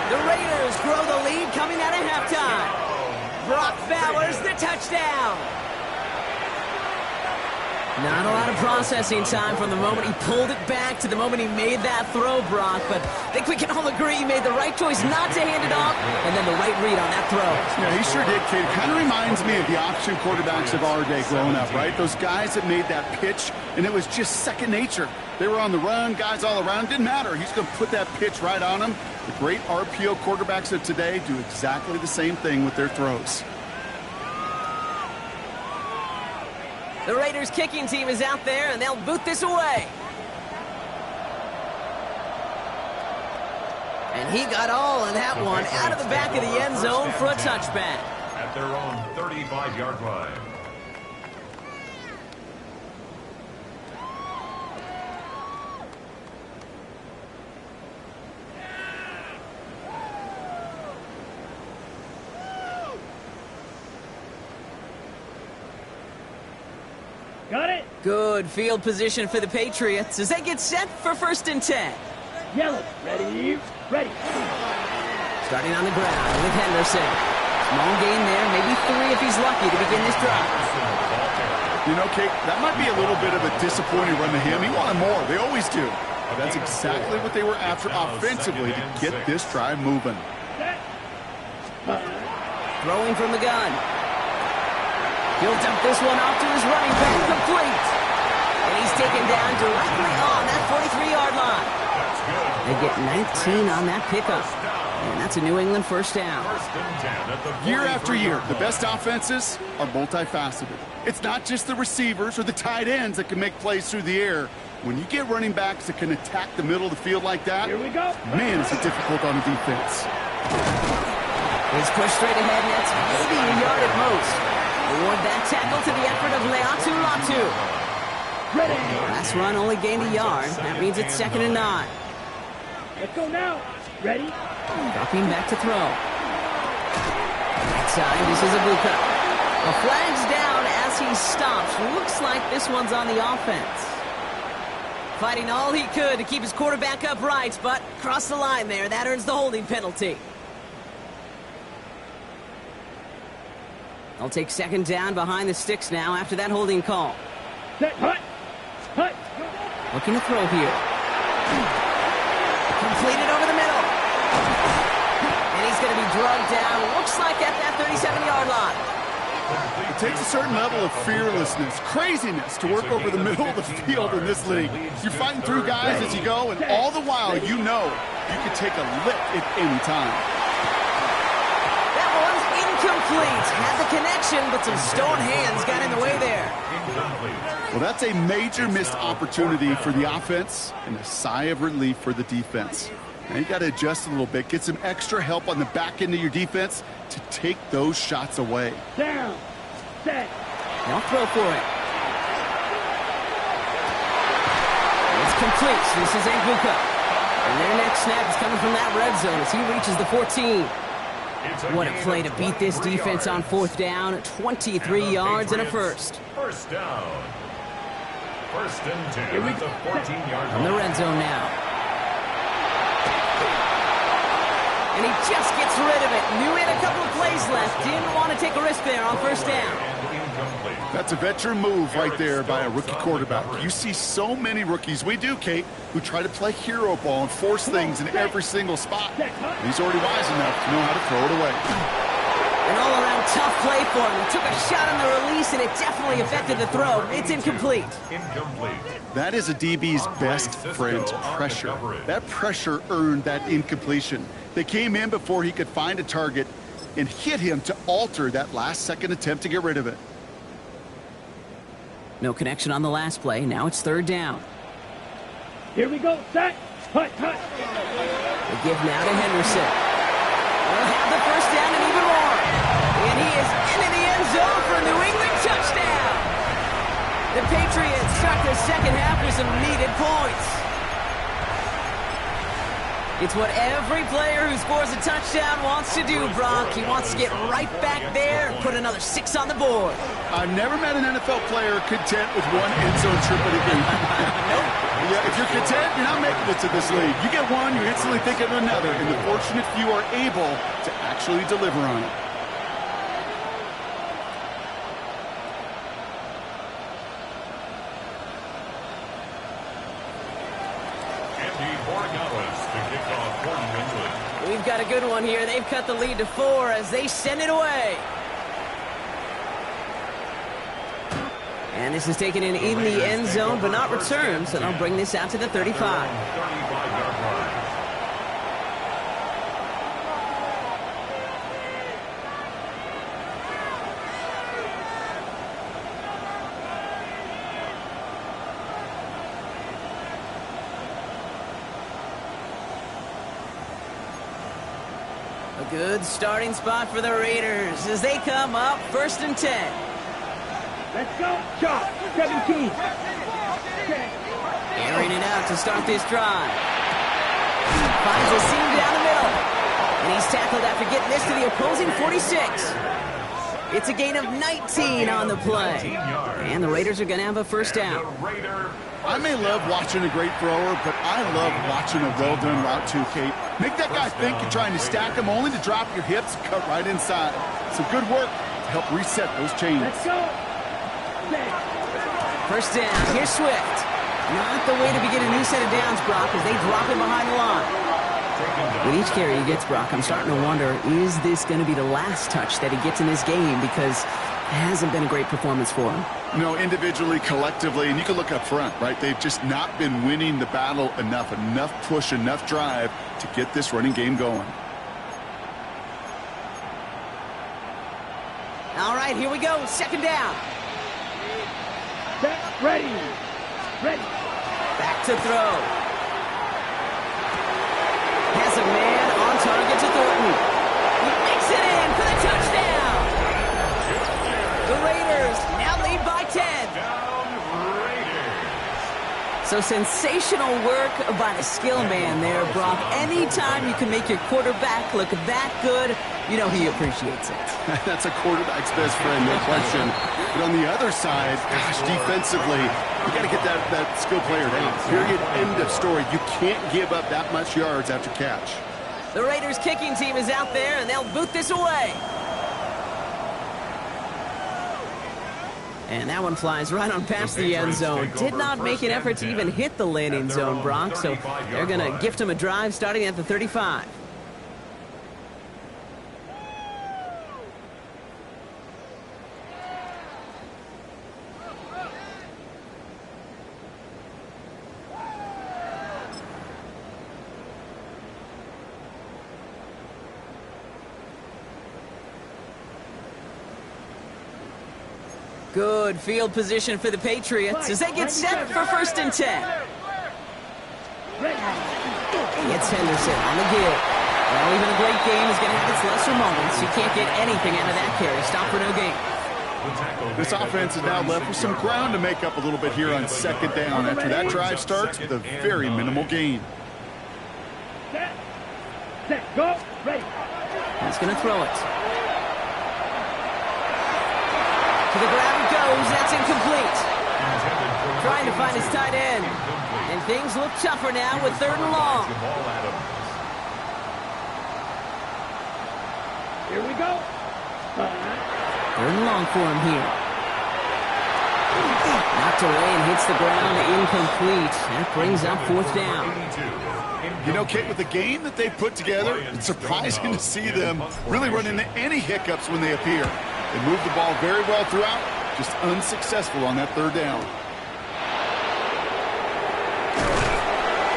The Raiders grow the lead coming out of halftime. Brock Bowers, the touchdown. Not a lot of processing time from the moment he pulled it back to the moment he made that throw, Brock. But I think we can all agree he made the right choice not to hand it off, and then the right read on that throw. Yeah, he sure did, Kate. Kind of reminds me of the option quarterbacks of our day growing up, right? Those guys that made that pitch, and it was just second nature. They were on the run, guys all around. Didn't matter. He's going to put that pitch right on them. The great RPO quarterbacks of today do exactly the same thing with their throws. The Raiders kicking team is out there, and they'll boot this away. And he got all of that one out of the back of the end zone for a touchback. At their own 35-yard line. Got it? Good field position for the Patriots as they get set for 1st and 10. Yellow. Ready? Ready. Starting on the ground with Henderson. Small gain there, maybe 3 if he's lucky to begin this drive. You know, Kate, that might be a little bit of a disappointing run to him. He wanted more. They always do. That's exactly what they were after offensively to get this drive moving. Throwing from the gun. He'll dump this one off to his running back, complete. And he's taken down directly on that 43-yard line. They get 19 on that pickup. And that's a New England 1st down. Year after year, the best offenses are multifaceted. It's not just the receivers or the tight ends that can make plays through the air. When you get running backs that can attack the middle of the field like that, Here we go. Man, is it difficult on the defense. He's pushed straight ahead, and that's maybe a yard at most. Award that tackle to the effort of Leatu Latu. Ready. Last run only gained a yard. That means it's 2nd and 9. Let's go now. Ready? Dropping back to throw. Right side, this is a blue cut. A flag's down as he stops. Looks like this one's on the offense. Fighting all he could to keep his quarterback upright, but crossed the line there. That earns the holding penalty. They'll take 2nd down behind the sticks now after that holding call. Set. Hut. Hut. Looking to throw here. Completed over the middle. And he's going to be drugged down. Looks like at that 37-yard line. It takes a certain level of fearlessness, craziness to work over the middle of the field in this league. You're fighting through guys as you go, and all the while you know you can take a lick at any time. That one's incomplete. Had the connection, but some stone hands got in the way there. Well, that's a major missed opportunity for the offense and a sigh of relief for the defense. Now you got to adjust a little bit, get some extra help on the back end of your defense to take those shots away. Down. Set. They'll throw for it. It's complete. This is Anguka. And their next snap is coming from that red zone as he reaches the 14. What a play to beat this defense on 4th down. 23 yards and a first. 1st down. 1st and 10 at the 14-yard line. On the red zone now. And he just gets rid of it. Knew he had a couple of plays left. Didn't want to take a risk there on 1st down. That's a veteran move right there by a rookie quarterback. You see so many rookies, we do, Kate, who try to play hero ball and force things in every single spot. He's already wise enough to know how to throw it away. An all-around tough play for him. He took a shot on the release, and it definitely affected the throw. It's incomplete. That is a DB's best friend, pressure. That pressure earned that incompletion. They came in before he could find a target and hit him to alter that last-second attempt to get rid of it. No connection on the last play. Now it's 3rd down. Here we go. Set. Hut. Hut. They give now to Henderson. They'll have the 1st down and even more. And he is into the end zone for a New England touchdown. The Patriots start their 2nd half with some needed points. It's what every player who scores a touchdown wants to do, Brock. He wants to get right back there and put another 6 on the board. I've never met an NFL player content with one end zone trip in a game. Nope. Yeah, if you're content, you're not making it to this league. You get one, you're instantly thinking of another, and the fortunate few are able to actually deliver on it. to kick off for New England. We've got a good one here. They've cut the lead to 4 as they send it away. And this is taken in the end zone, but not returned, so they'll bring this out to the 35. 35-yard line. A good starting spot for the Raiders as they come up 1st and 10. Let's go. Chop. 17. Airing it out to start this drive. Finds a seam down the middle. And he's tackled after getting this to the opposing 46. It's a gain of 19 on the play. And the Raiders are going to have a first down. I may love watching a great thrower, but I love watching a well-done route too, Kate. Make that guy think you're trying to stack him only to drop your hips and cut right inside. Some good work to help reset those chains. Let's go. First down. Here's Swift. Not the way to begin a new set of downs, Brock, as they drop him behind the line. With each carry he gets, Brock, I'm starting to wonder, is this going to be the last touch that he gets in this game? Because it hasn't been a great performance for him. No, individually, collectively, and you can look up front, right? They've just not been winning the battle enough push, enough drive to get this running game going. All right, here we go. 2nd down. Set. Ready. Ready. Back to throw. Has a man on target to Thornton. He makes it in for the touchdown. The Raiders now lead by 10. So sensational work by the skill man there, Brock. Anytime you can make your quarterback look that good, you know he appreciates it. That's a quarterback's best friend, no question. But on the other side, gosh, defensively, you got to get that skill player down. Period. End of story. You can't give up that much yards after catch. The Raiders kicking team is out there, and they'll boot this away. And that one flies right on past the end zone. Did not make an effort to even hit the landing zone, Brock. So they're going to gift him a drive starting at the 35. Good field position for the Patriots as they get set for 1st and 10. It's Henderson on the give. Well, even a great game is going to have its lesser moments. You can't get anything out of that carry. Stop for no gain. This offense is now left with some ground to make up a little bit here on 2nd down after that drive starts with a very minimal gain. Set. Set. Go. Ready. He's going to throw it. To the ground it goes. That's incomplete. Trying to find his tight end. And things look tougher now with 3rd and long. Here we go. 3rd and long for him here. Knocked away and hits the ground. Incomplete. That brings up 4th down. You know, Kate, with the game that they've put together, it's surprising to see them really run into any hiccups when they appear. They move the ball very well throughout, just unsuccessful on that 3rd down.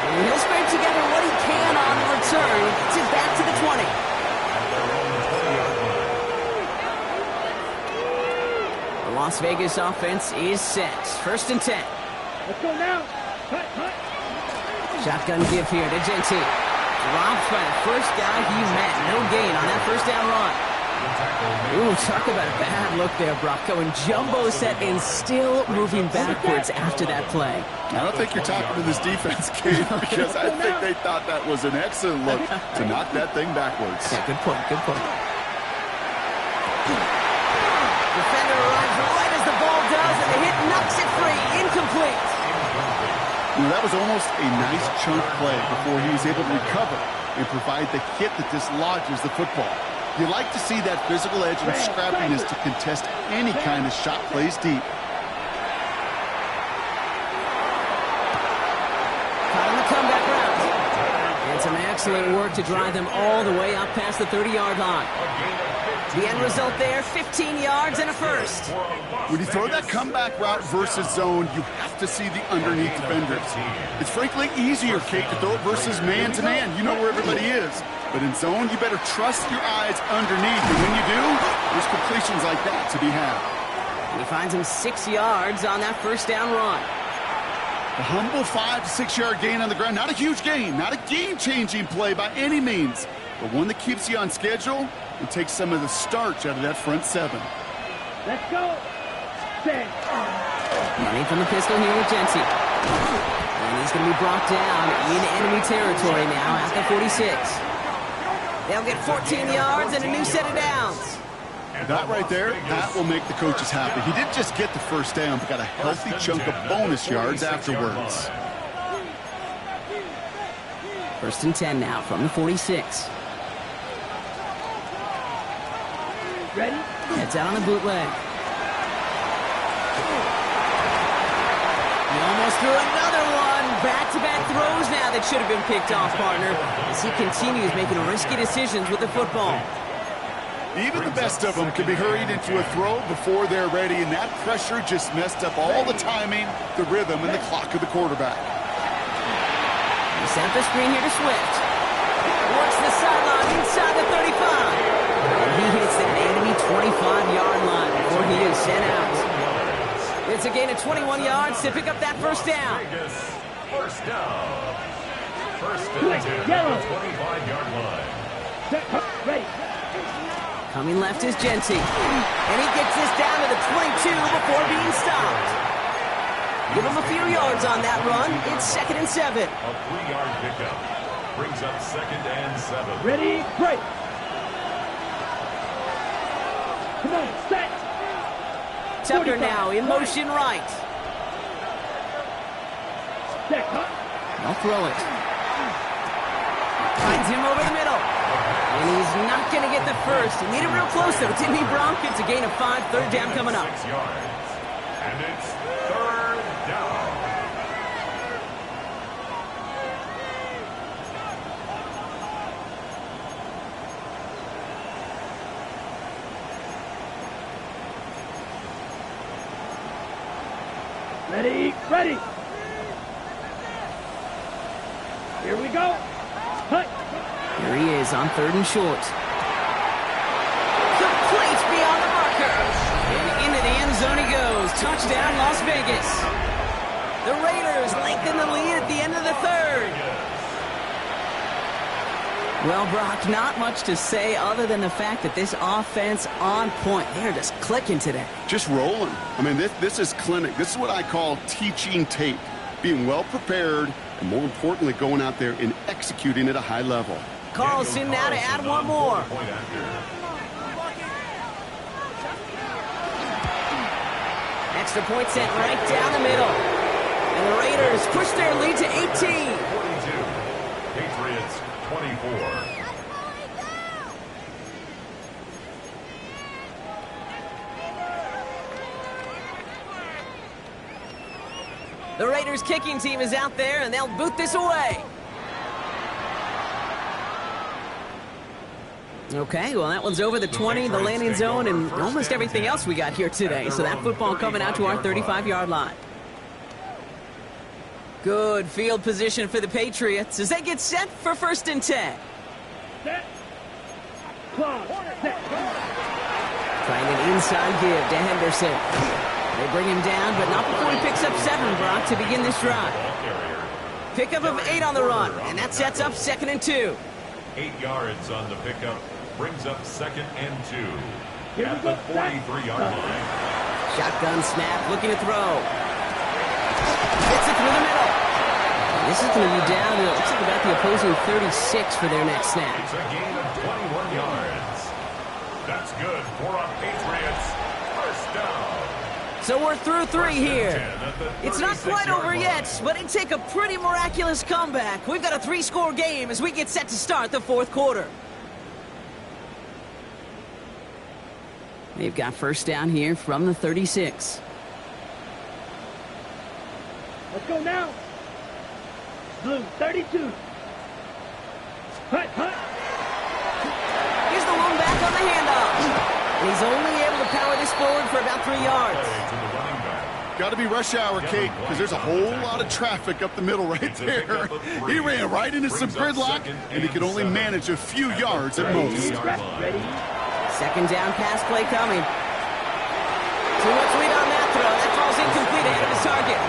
And he'll scrape together what he can on the return. Gets it back to the 20. The Las Vegas offense is set. 1st and 10. Let's go now. Cut, cut. Shotgun give here to JT. Dropped by the first guy he met. No gain on that 1st down run. Ooh, talk about a bad look there, Brock. Going jumbo set and still moving backwards after that play. I don't think you're talking to this defense, Kate, because I think they thought that was an excellent look to knock that thing backwards. Yeah, good point, good point. Defender arrives right as the ball does, and the hit knocks it free. Incomplete. You know, that was almost a nice chunk play before he was able to recover and provide the hit that dislodges the football. You like to see that physical edge and scrappiness to contest any kind of shot plays deep. Caught on the comeback route. Excellent work to drive them all the way up past the 30-yard line. The end result there, 15 yards and a first. When you throw that comeback route versus zone, you have to see the underneath defenders. It's frankly easier, Kate, to throw it versus man-to-man. You know where everybody is. But in zone, you better trust your eyes underneath. And when you do, there's completions like that to be had. And he finds him 6 yards on that first down run. A humble 5 to 6 yard gain on the ground. Not a huge gain, not a game-changing play by any means, but one that keeps you on schedule and takes some of the starch out of that front seven. Let's go. Set. Running from the pistol here with Jency. And he's going to be brought down in enemy territory now at the 46. They'll get 14 yards and a new set of downs. That right there, that will make the coaches happy. He didn't just get the first down, but got a healthy chunk of bonus yards afterwards. 1st and 10 now from the 46. Ready? Heads out on the bootleg. He almost threw another one. Back-to-back throws now that should have been picked off, partner, as he continues making risky decisions with the football. Even the best of them can be hurried into a throw before they're ready, and that pressure just messed up all the timing, the rhythm, and the clock of the quarterback. He set up the screen here to Swift. Works the sideline inside the 35. And he hits the enemy 25-yard line before he is sent out. It's a gain of 21 yards to pick up that first down. First down. First and 10 at the 25-yard line. Set. Ready. Coming left is Jency. And he gets this down to the 22 before being stopped. Give him a few yards on that run. It's 2nd and 7. A 3-yard pickup. Brings up 2nd and 7. Ready. Break. Come on. Set. Tucker now in motion right. Set. I'll throw it. Finds him over the middle. And he's not going to get the first. He made it real close, though, didn't he, Bronk? It's a gain of 5, 3rd down coming up. 6 yards. And it's 3rd down. Ready. Ready. Here we go. Hut. Here he is on 3rd and short. Complete beyond the marker. And into the end zone he goes. Touchdown, Las Vegas. The Raiders lengthen the lead at the end of the 3rd. Well, Brock, not much to say other than the fact that this offense on point. They're just clicking today. Just rolling. I mean, this is clinic. This is what I call teaching tape. Being well prepared, and more importantly, going out there and executing at a high level. Carlson now to add one more. Extra point sent right down the middle. And the Raiders push their lead to 18. 42. Patriots 24. The Raiders kicking team is out there, and they'll boot this away. Okay, well, that one's over the 20, the landing zone, and almost everything else we got here today. So that football coming out to our 35-yard line. Good field position for the Patriots as they get set for 1st and 10. Set. Clock. Set. Trying an inside give to Henderson. They bring him down, but not before he picks up 7, Brock, to begin this drive. Pickup of 8 on the run, and that sets up 2nd and 2. 8 yards on the pickup. Brings up 2nd and 2. At the 43-yard line. Shotgun snap, looking to throw. Gets it through the middle. And this is going to be down to, it looks like about the opposing 36 for their next snap. It's a gain of 21 yards. That's good for a Patriots first down. So we're through 3 here. It's not quite over yet, but it'd take a pretty miraculous comeback. We've got a 3-score game as we get set to start the 4th quarter. They've got first down here from the 36. Let's go now. Blue, 32. Here's the one back on the handoff. And he's only able to power this forward for about 3 yards. Got to be rush hour, Kate, because there's a whole lot of traffic up the middle right there. He ran right into some gridlock, and he could only manage a few yards at most. Second down pass play coming. Too much lead on that throw. That falls incomplete ahead of his target.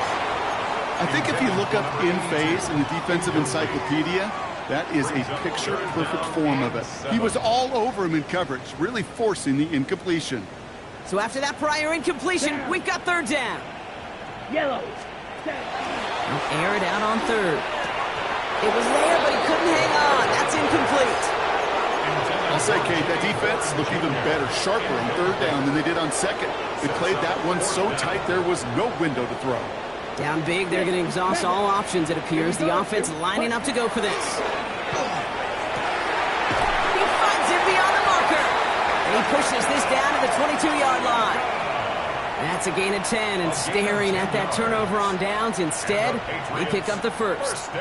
I think if you look up in phase in the defensive encyclopedia, that is a picture-perfect form of it. He was all over him in coverage, really forcing the incompletion. So after that prior incompletion, we've got third down. Yellow. Air it out on third. It was there, but he couldn't hang on. That's incomplete. I'll say, Kate, that defense looked even better, sharper on third down than they did on second. They played that one so tight there was no window to throw. Down big, they're going to exhaust all options, it appears. The offense lining up to go for this. He finds it beyond the marker. And he pushes this down to the 22-yard line. That's a gain of 10, and staring at that turnover on downs. Instead, they pick up the first.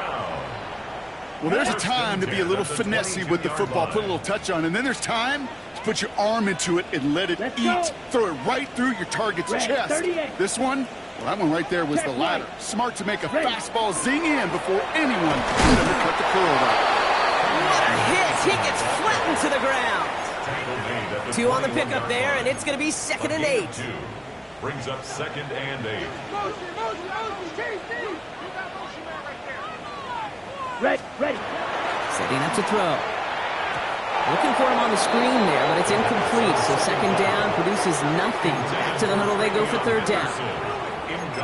Well, there's a time to be a little finessey with the football, put a little touch on, and then there's time to put your arm into it and let it eat. Throw it right through your target's chest. This one, well, that one right there was the latter. Smart to make a fastball zing in before anyone could ever cut the curl out. What a hit! He gets flattened to the ground. 2 on the pickup there, and it's going to be 2nd and 8. Brings up 2nd and 8. Ready. Setting up to throw. Looking for him on the screen there, but it's incomplete. So 2nd down produces nothing. Back to the huddle they go for 3rd down.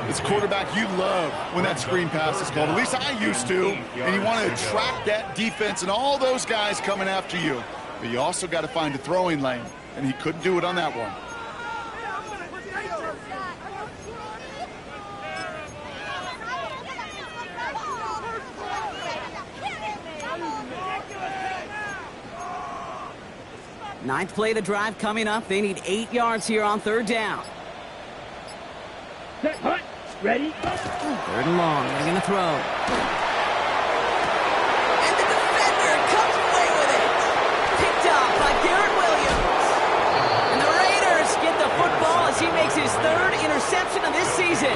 It's quarterback you love when that screen pass is called. At least I used to. And you want to attract that defense and all those guys coming after you. But you also got to find a throwing lane. And he couldn't do it on that one. Ninth play of the drive coming up. They need 8 yards here on 3rd down. Set, hut. Ready? 3rd and long. They're going to throw. And the defender comes away with it. Picked up by Garrett Williams. And the Raiders get the football as he makes his 3rd interception of this season.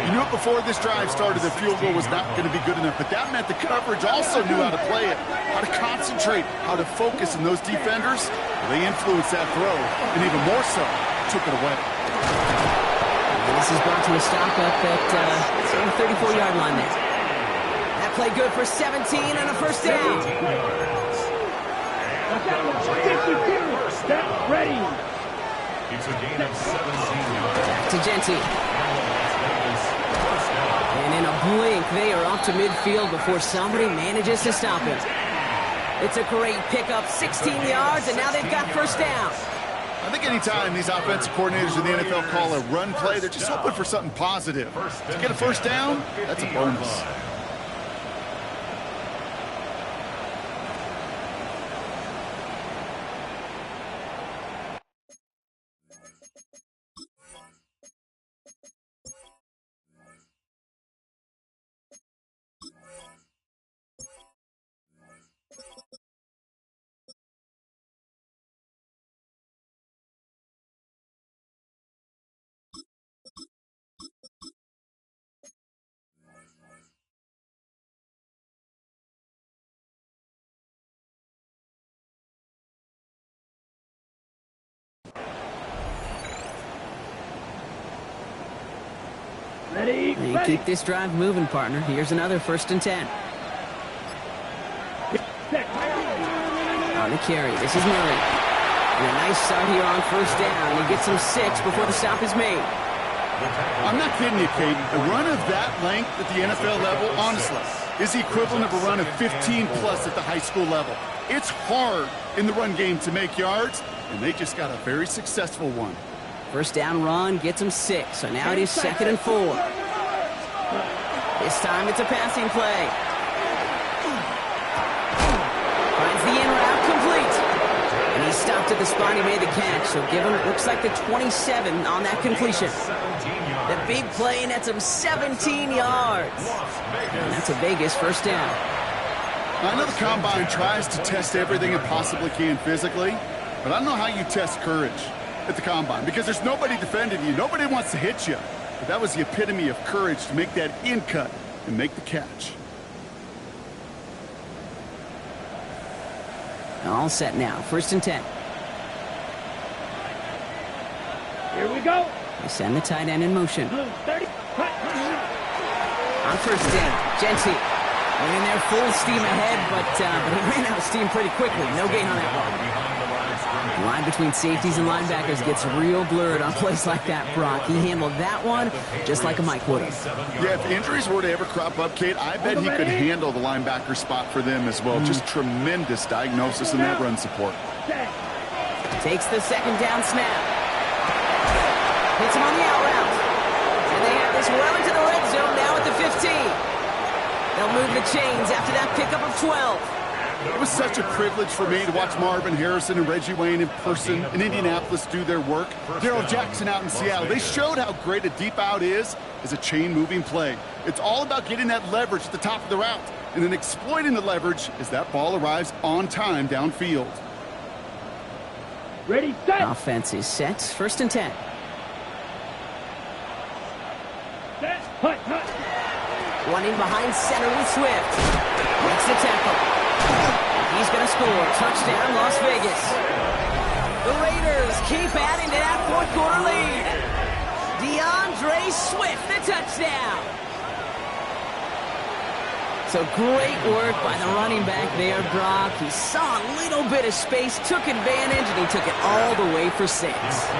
You knew it before this drive started the field goal was not going to be good enough, but that meant the coverage also knew how to play it, how to concentrate, how to focus, and those defenders, they influenced that throw, and even more so, took it away. And this is brought to a stop up at the 34-yard line there. That play good for 17 and a 1st down. Ready. It's a gain of 17 yards. Back to Genty. And in a blink, they are off to midfield before somebody manages to stop him. It's a great pickup, 16 yards, and now they've got 1st down. I think anytime these offensive coordinators in the NFL call a run play, they're just hoping for something positive. To get a 1st down, that's a bonus. Ready. You keep this drive moving, partner. Here's another 1st and 10. On the carry. This is Murray. And a nice start here on 1st down. He gets him 6 before the stop is made. I'm not kidding you, Kate. A run of that length at the NFL level, honestly, is the equivalent of a run of 15-plus at the high school level. It's hard in the run game to make yards, and they just got a very successful one. 1st down run gets him 6. So now it is 2nd and 4. This time it's a passing play. Finds the in route complete. And he stopped at the spot he made the catch. So give him, looks like the 27 on that completion. The big play nets him 17 yards. And that's a Vegas 1st down. I know the Combine tries to test everything it possibly can physically, but I don't know how you test courage at the Combine because there's nobody defending you. Nobody wants to hit you. But that was the epitome of courage to make that in cut and make the catch. All set now. 1st and 10. Here we go. They send the tight end in motion. Blue 30. On 1st down, Genty went in there full steam ahead, but he ran out of steam pretty quickly. No gain on that one. The line between safeties and linebackers gets real blurred on plays like that, Brock. He handled that one just like a Mike would have. Yeah, if injuries were to ever crop up, Kate, I bet he could handle the linebacker spot for them as well. Just tremendous diagnosis in that run support. Takes the 2nd down snap. Hits him on the out route. And they have this well into the red zone now at the 15. They'll move the chains after that pickup of 12. It was such a privilege for me to watch Marvin Harrison and Reggie Wayne in person in Indianapolis do their work. Darrell Jackson out in Seattle. They showed how great a deep out is as a chain-moving play. It's all about getting that leverage at the top of the route and then exploiting the leverage as that ball arrives on time downfield. Ready, set. Offense is set. 1st and 10. Set. Hut, hut. Running behind center with Swift. Makes the tackle. He's going to score. Touchdown, Las Vegas. The Raiders keep adding to that 4th quarter lead. DeAndre Swift, the touchdown. So great work by the running back there, Brock. He saw a little bit of space, took advantage, and he took it all the way for 6.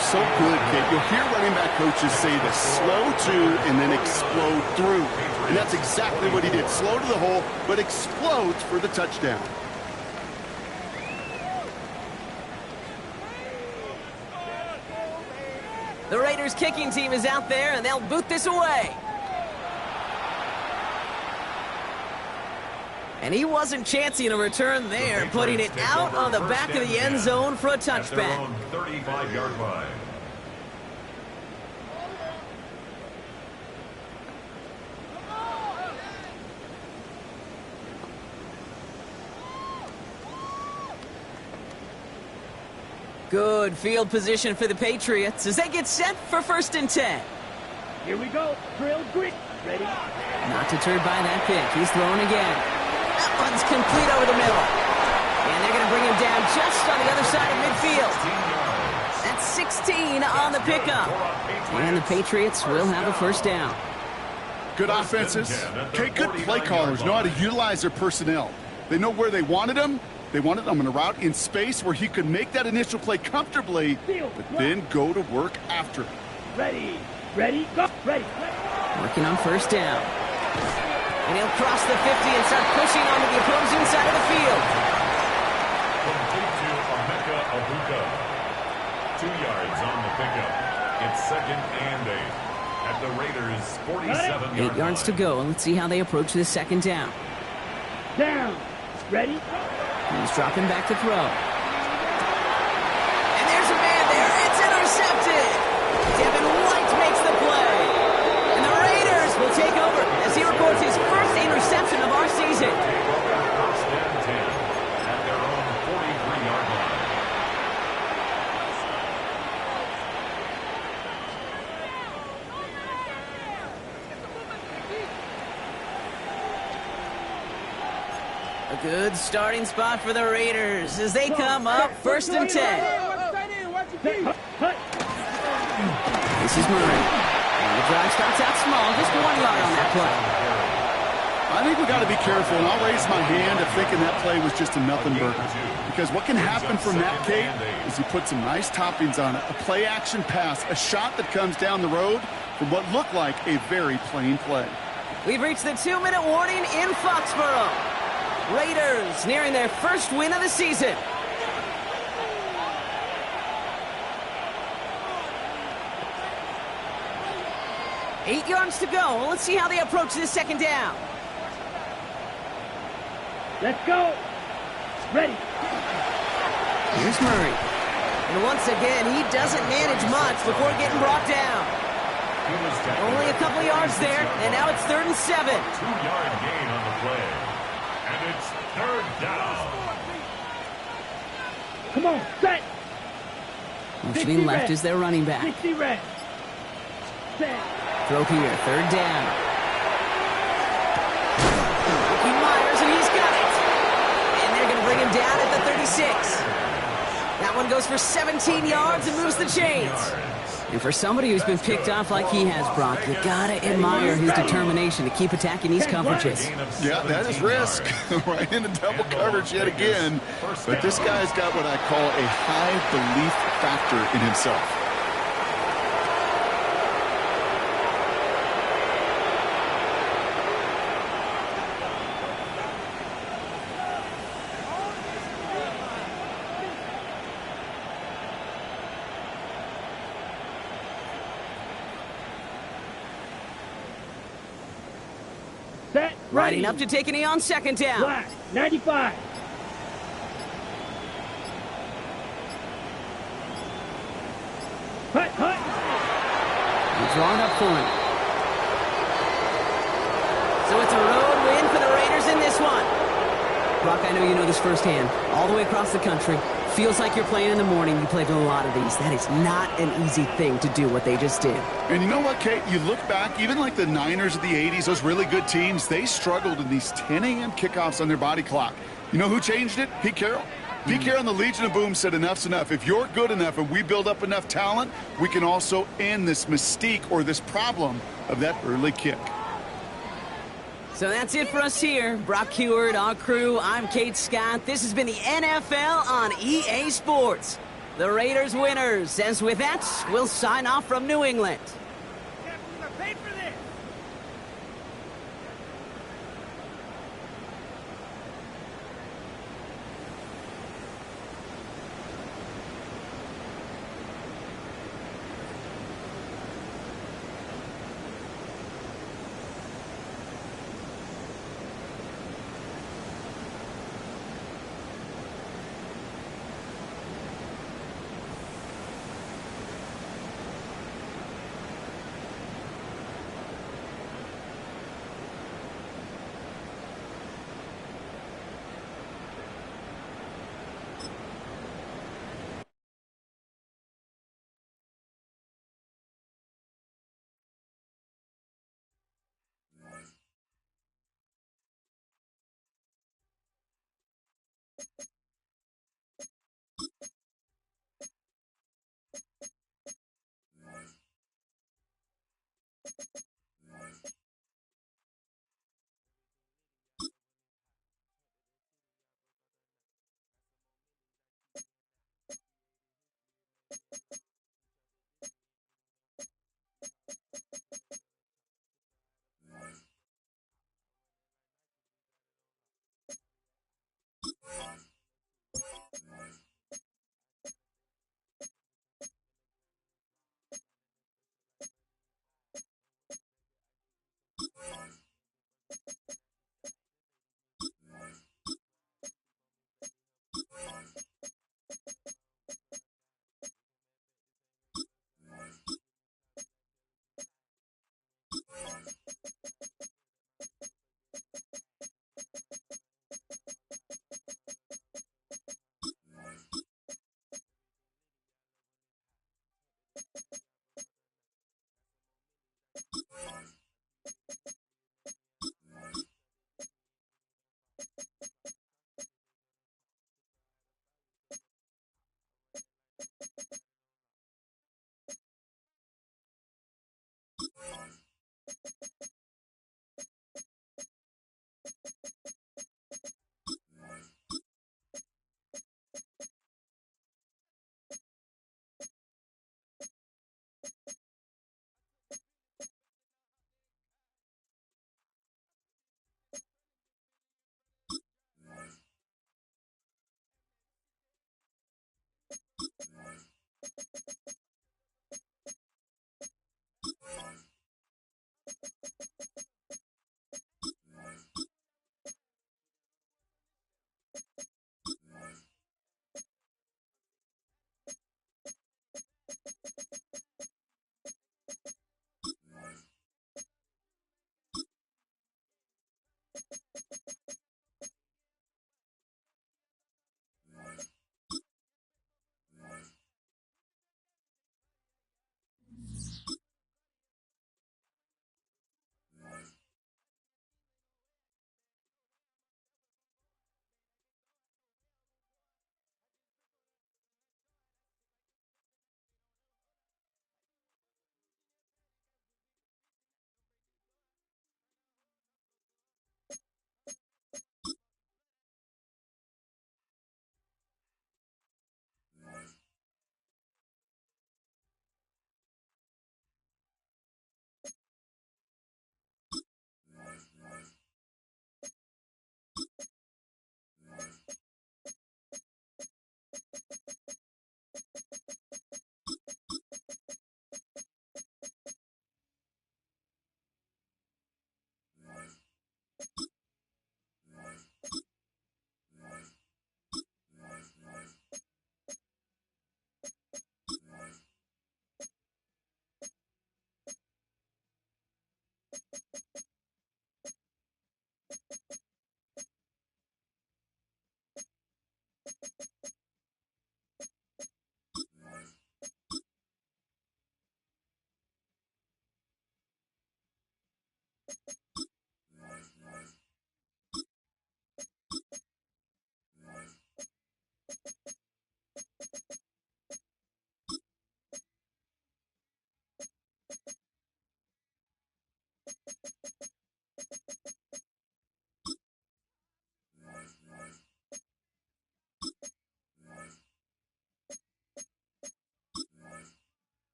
So good, Kate. You'll hear running back coaches say this: slow to and then explode through. And that's exactly what he did. Slow to the hole, but explodes for the touchdown. The Raiders kicking team is out there, and they'll boot this away. And he wasn't chancing a return there, putting it out on the back of the end zone for a touchback. 35-yard line. Good field position for the Patriots as they get set for 1st and 10. Here we go. Drill grit. Ready. Not deterred by that pick. He's throwing again. That one's complete over the middle. And they're going to bring him down just on the other side of midfield. That's 16 on the pickup. And the Patriots will have a 1st down. Good offenses. Okay, good play callers know how to utilize their personnel. They know where they wanted them. They wanted them in a route in space where he could make that initial play comfortably, but then go to work after it. Ready. Ready. Go. Ready. Working on 1st down. And he'll cross the 50 and start pushing onto the opposing side of the field. Complete to Emeka Abuka. 2 yards on the pickup. It's 2nd and 8 at the Raiders' 47-yard line. 8 yards to go, and let's see how they approach this 2nd down. Down. Ready. He's dropping back to throw. And there's a man there. It's intercepted. Devin White makes the play. And the Raiders will take over as he records his 1st interception of our season. 1st and 10 at their own 43-yard line. A good starting spot for the Raiders as they come up 1st and 10. This is Murray. And the drive starts out small, just 1 yard on that play. I think we got to be careful, and I'll raise my hand of thinking that play was just a nothing burger. Because what can happen from that, Kate, is you put some nice toppings on it. A play-action pass, a shot that comes down the road from what looked like a very plain play. We've reached the 2-minute warning in Foxborough. Raiders nearing their 1st win of the season. Eight yards to go. Let's see how they approach this 2nd down. Let's go. Ready. Here's Murray. And once again, he doesn't manage much before getting brought down. Only a couple yards there, and now it's 3rd and 7. 2-yard gain on the play. And it's third down. Come on, set. Motioning left is their running back. 60 red. Set. Throw here, third down. Myers, and he's got it. And they're going to bring him down at the 36. That one goes for 17 yards and moves the chains. And for somebody who's been picked off like he has, Brock, you got to admire his determination to keep attacking these coverages. Yeah, that is risk. Right into double coverage yet again. But this guy's got what I call a high belief factor in himself. Set. Riding up to take a knee on second down. Black. 95. Hut, hut. He's drawing up for him. So it's a road win for the Raiders in this one. Brock, I know you know this firsthand. All the way across the country. Feels like you're playing in the morning. You played in a lot of these. That is not an easy thing to do what they just did. And you know what, Kate? You look back, even like the Niners of the 80s, those really good teams, they struggled in these 10 a.m. kickoffs on their body clock. You know who changed it? Pete Carroll. Pete Carroll and the Legion of Boom said enough's enough. If you're good enough and we build up enough talent, we can also end this mystique or this problem of that early kick. So that's it for us here. Brock Heward, our crew, I'm Kate Scott. This has been the NFL on EA Sports. The Raiders winners. As with that, we'll sign off from New England.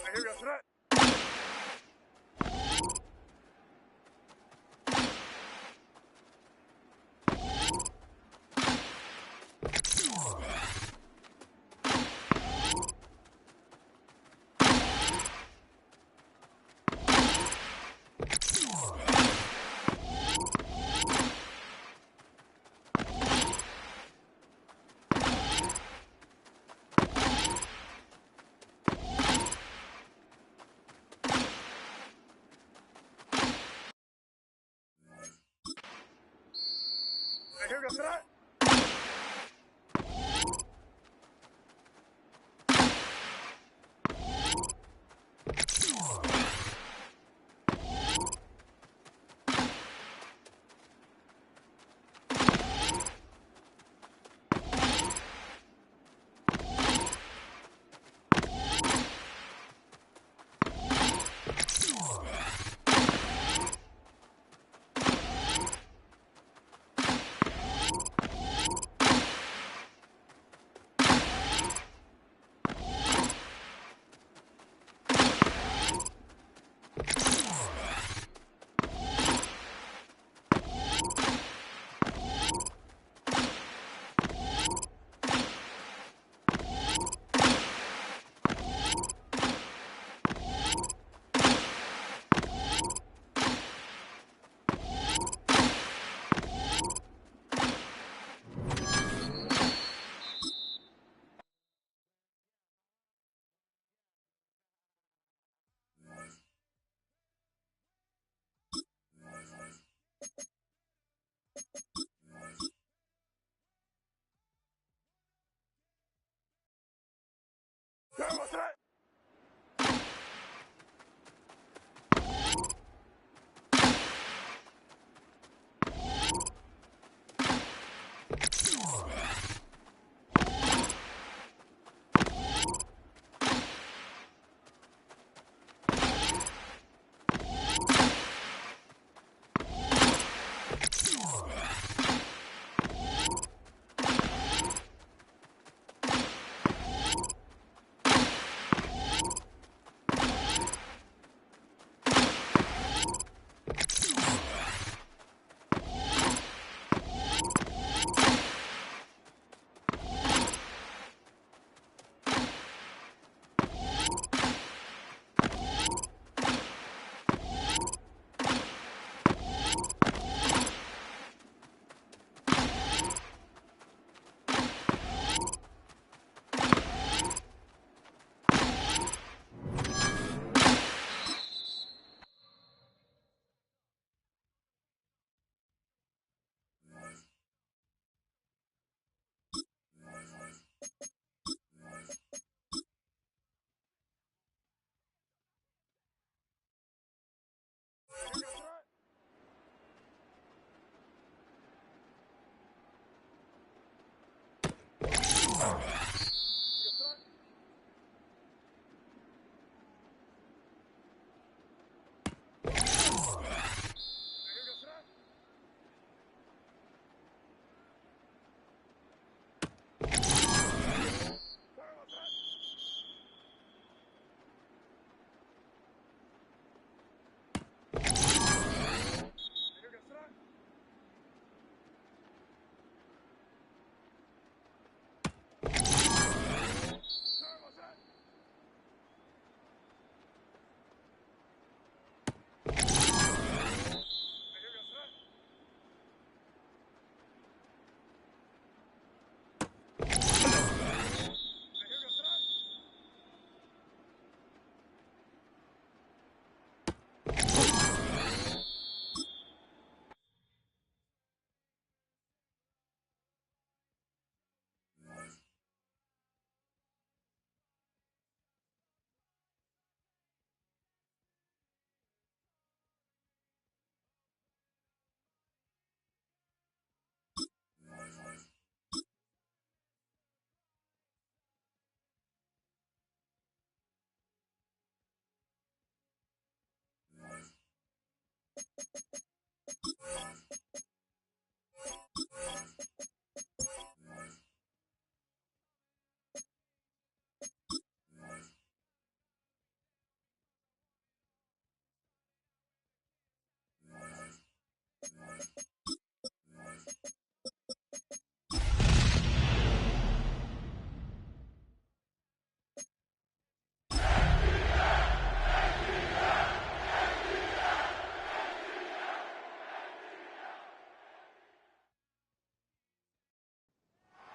I hear a threat. I hear a threat.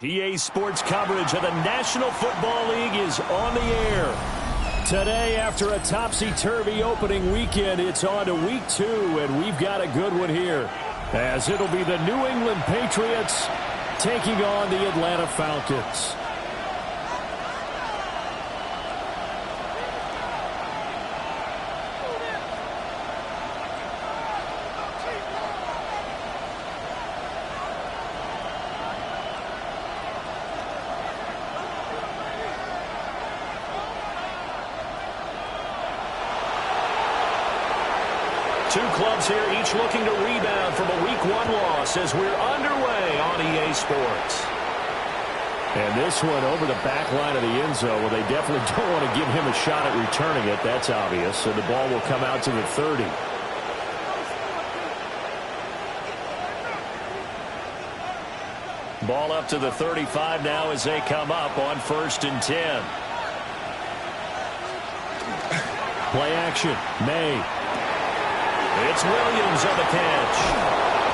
EA Sports coverage of the National Football League is on the air. Today, after a topsy-turvy opening weekend, it's on to week 2, and we've got a good one here, as it'll be the New England Patriots taking on the Atlanta Falcons. Two clubs here, each looking to rebound from a Week 1 loss as we're underway on EA Sports. And this one over the back line of the end zone. Well, they definitely don't want to give him a shot at returning it. That's obvious. So the ball will come out to the 30. Ball up to the 35 now as they come up on 1st and 10. Play action. May. It's Williams on the catch.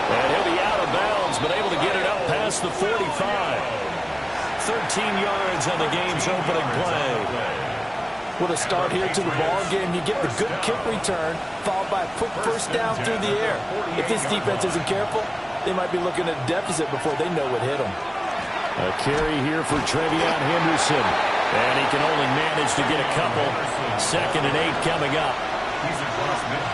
And he'll be out of bounds, but able to get it up past the 45. 13 yards on the game's opening play. With a start here to the ball game, you get the good kick return, followed by a quick first down through the air. If this defense isn't careful, they might be looking at a deficit before they know what hit them. A carry here for Trevion Henderson. And he can only manage to get a couple. 2nd and 8 coming up.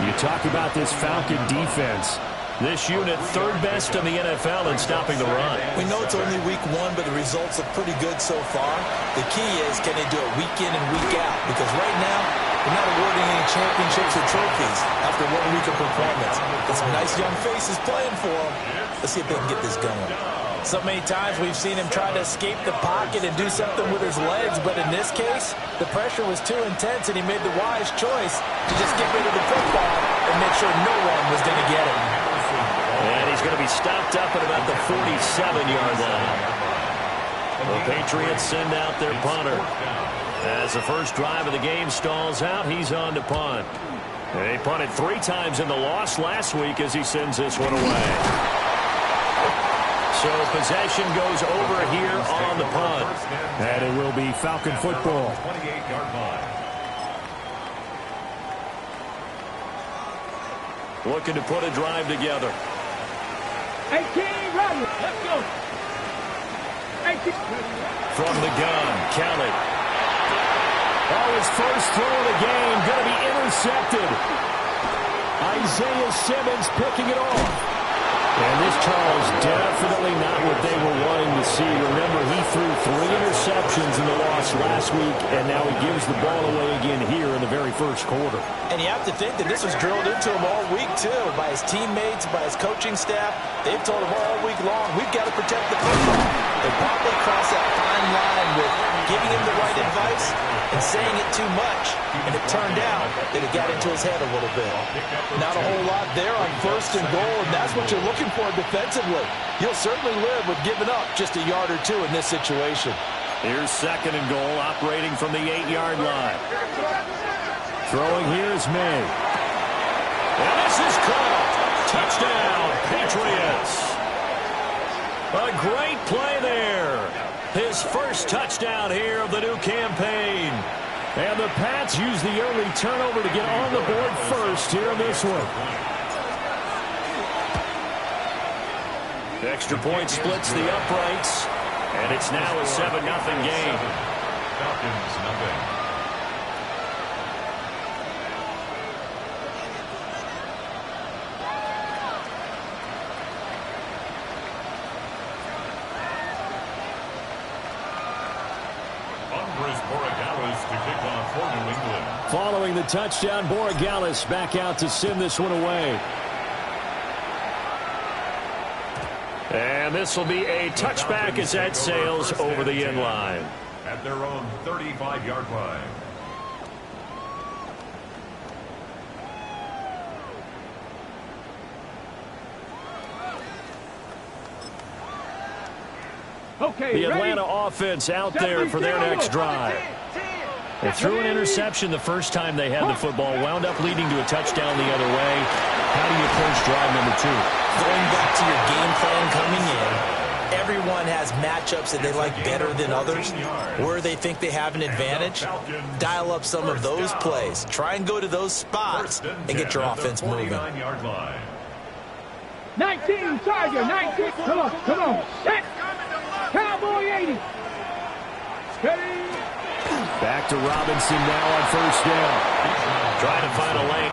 You talk about this Falcon defense. This unit 3rd best in the NFL in stopping the run. We know it's only week 1, but the results are pretty good so far. The key is, can they do it week in and week out? Because right now, they're not awarding any championships or trophies after 1 week of performance. Got some nice young faces playing for them. Let's see if they can get this going. So many times we've seen him try to escape the pocket and do something with his legs, but in this case, the pressure was too intense and he made the wise choice to just get rid of the football and make sure no one was going to get him. And he's going to be stopped up at about the 47-yard line. The Patriots send out their punter. As the first drive of the game stalls out, he's on to punt. They punted 3 times in the loss last week as he sends this one away. So possession goes over here on the punt. And it will be Falcon football. 28-yard line. Looking to put a drive together. 18, run. Let's go. 18. From the gun, Kelly. Oh, his first throw of the game going to be intercepted. Isaiah Simmons picking it off. And this, Charles, definitely not what they were wanting to see. Remember, he threw 3 interceptions in the loss last week, and now he gives the ball away again here in the very first quarter. And you have to think that this was drilled into him all week, too, by his teammates, by his coaching staff. They've told him all week long, we've got to protect the football. They probably crossed that fine line with giving him the right advice and saying it too much. And it turned out that it got into his head a little bit. Not a whole lot there on 1st and goal, and that's what you're looking for defensively. You'll certainly live with giving up just a yard or 2 in this situation. Here's 2nd and goal, operating from the 8-yard line. Throwing here is May. And this is caught. Touchdown, Patriots. A great play there. His first touchdown here of the new campaign. And the Pats use the early turnover to get on the board first here in this one. Extra point splits the uprights, and it's now a 7-0 game. Falcons, nothing. Following the touchdown, Borregales back out to send this one away. And this will be a touchback as that sails over the end line. At their own 35-yard line. Okay, the Atlanta offense out there for their next drive. They threw an interception the first time they had the football, wound up leading to a touchdown the other way. How do you approach drive number 2? Going back to your game plan coming in, everyone has matchups that they like better than others, where they think they have an advantage. Dial up some of those plays. Try and go to those spots and get your offense moving. 19, Tiger, 19. Come on. Set. Cowboy 80. Steady. Back to Robinson now on first down. Trying to find a lane.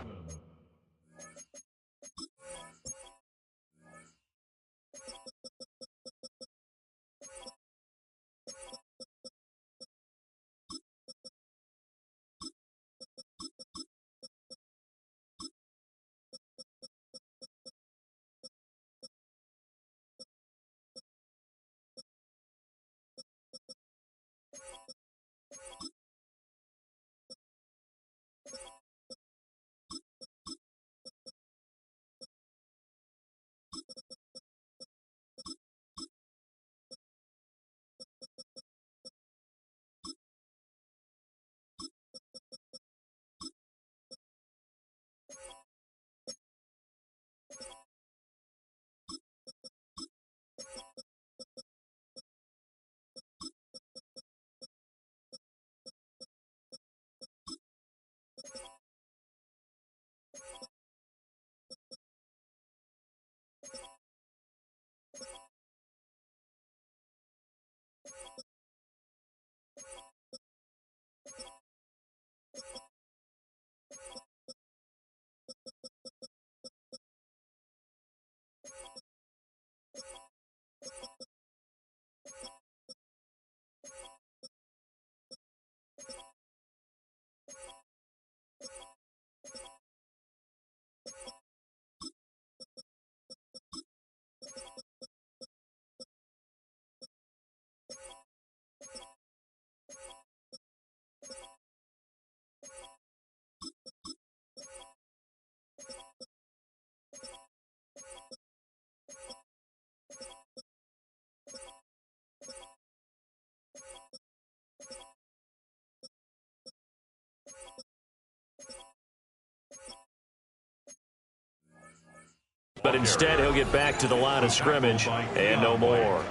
But instead, he'll get back to the line of scrimmage and no more.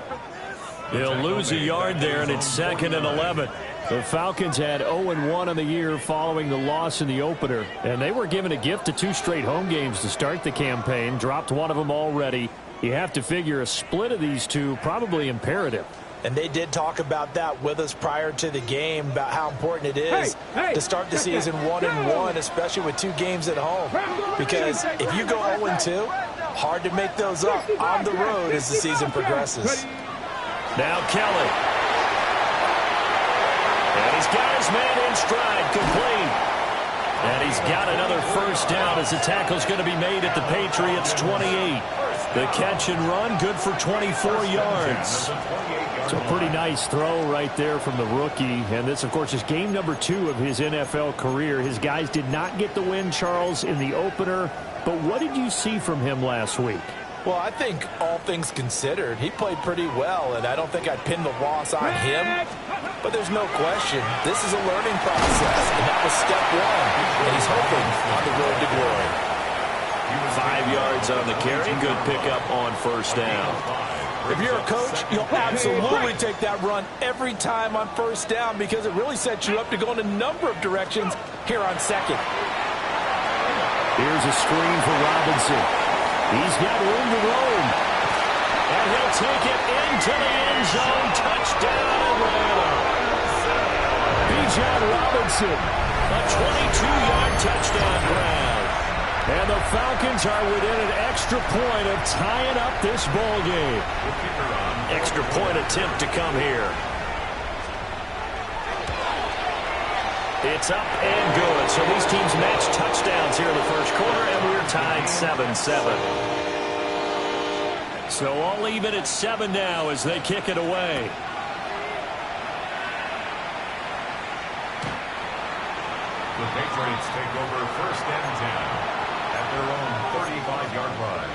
They'll lose a yard there, and it's 2nd and 11. The Falcons had 0-1 on the year following the loss in the opener, and they were given a gift of 2 straight home games to start the campaign. Dropped one of them already. You have to figure a split of these two probably imperative. And they did talk about that with us prior to the game, about how important it is to start the season 1-1, especially with 2 games at home. Because if you go 0-2, hard to make those up on the road as the season progresses. Now Kelly. And he's got his man in stride, complete. And he's got another first down as the tackle's going to be made at the Patriots 28. The catch and run, good for 24 yards. It's a pretty nice throw right there from the rookie. And this, of course, is game number 2 of his NFL career. His guys did not get the win, Charles, in the opener. But what did you see from him last week? Well, I think all things considered, he played pretty well, and I don't think I'd pin the loss on him. But there's no question, this is a learning process, and that was step 1, and he's hoping on the road to glory. 5 yards on the carry, good pickup on first down. If you're a coach, you'll absolutely take that run every time on first down because it really sets you up to go in a number of directions here on second. Here's a screen for Robinson. He's got room to roam. And he'll take it into the end zone. Touchdown, Atlanta. Bijan Robinson. A 22-yard touchdown grab. And the Falcons are within an extra point of tying up this ball game. Extra point attempt to come here. It's up and good. So these teams match touchdowns here in the first quarter, and we're tied 7-7. So all even at 7 now as they kick it away. The Patriots take over 1st and 10 at their own 35-yard line.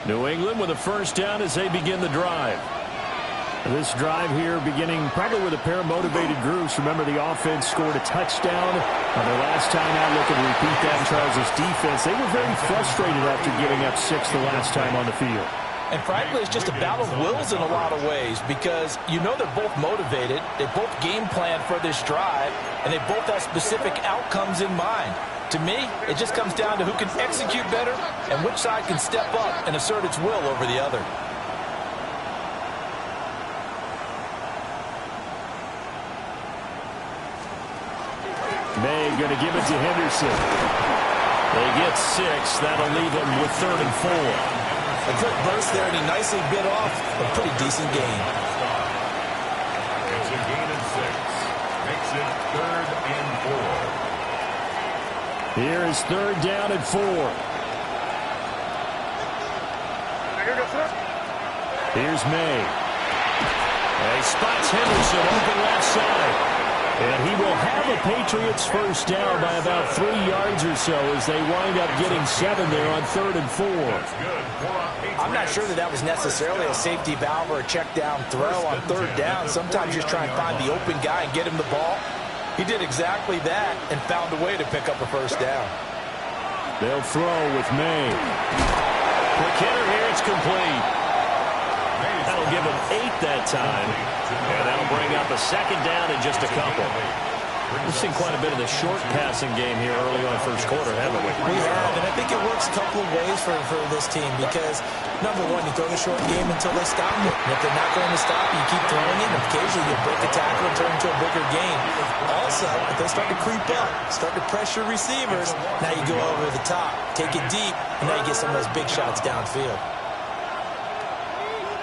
New England with a first down as they begin the drive. This drive here beginning probably with a pair of motivated groups. Remember, the offense scored a touchdown their last time out. Looking to repeat that. Charles' defense, they were very frustrated after giving up 6 the last time on the field. And frankly, it's just a battle of wills in a lot of ways because you know they're both motivated. They both game plan for this drive, and they both have specific outcomes in mind. To me, it just comes down to who can execute better and which side can step up and assert its will over the other. May going to give it to Henderson. They get 6. That'll leave them with 3rd and 4. A quick burst there, and he nicely bit off a pretty decent gain. It's a gain of 6. Makes it 3rd and 4. Here is 3rd down and 4. Here's May. He spots Henderson open left side. And he will have a Patriots first down by about 3 yards or so as they wind up getting 7 there on 3rd and 4. I'm not sure that was necessarily a safety valve or a check down throw on 3rd down. Sometimes you just try and find the open guy and get him the ball. He did exactly that and found a way to pick up a first down. They'll throw with May. Quick hitter here, it's complete. That'll give him 8 that time. And that'll bring up a 2nd down and just a couple. We've seen quite a bit of the short passing game here early on first quarter, haven't we? We have, and I think it works a couple of ways for this team because, number one, you throw the short game until they stop you. And if they're not going to stop you, you keep throwing it, and occasionally you break a tackle and turn into a bigger game. Also, if they start to creep up, start to pressure receivers, now you go over the top, take it deep, and now you get some of those big shots downfield.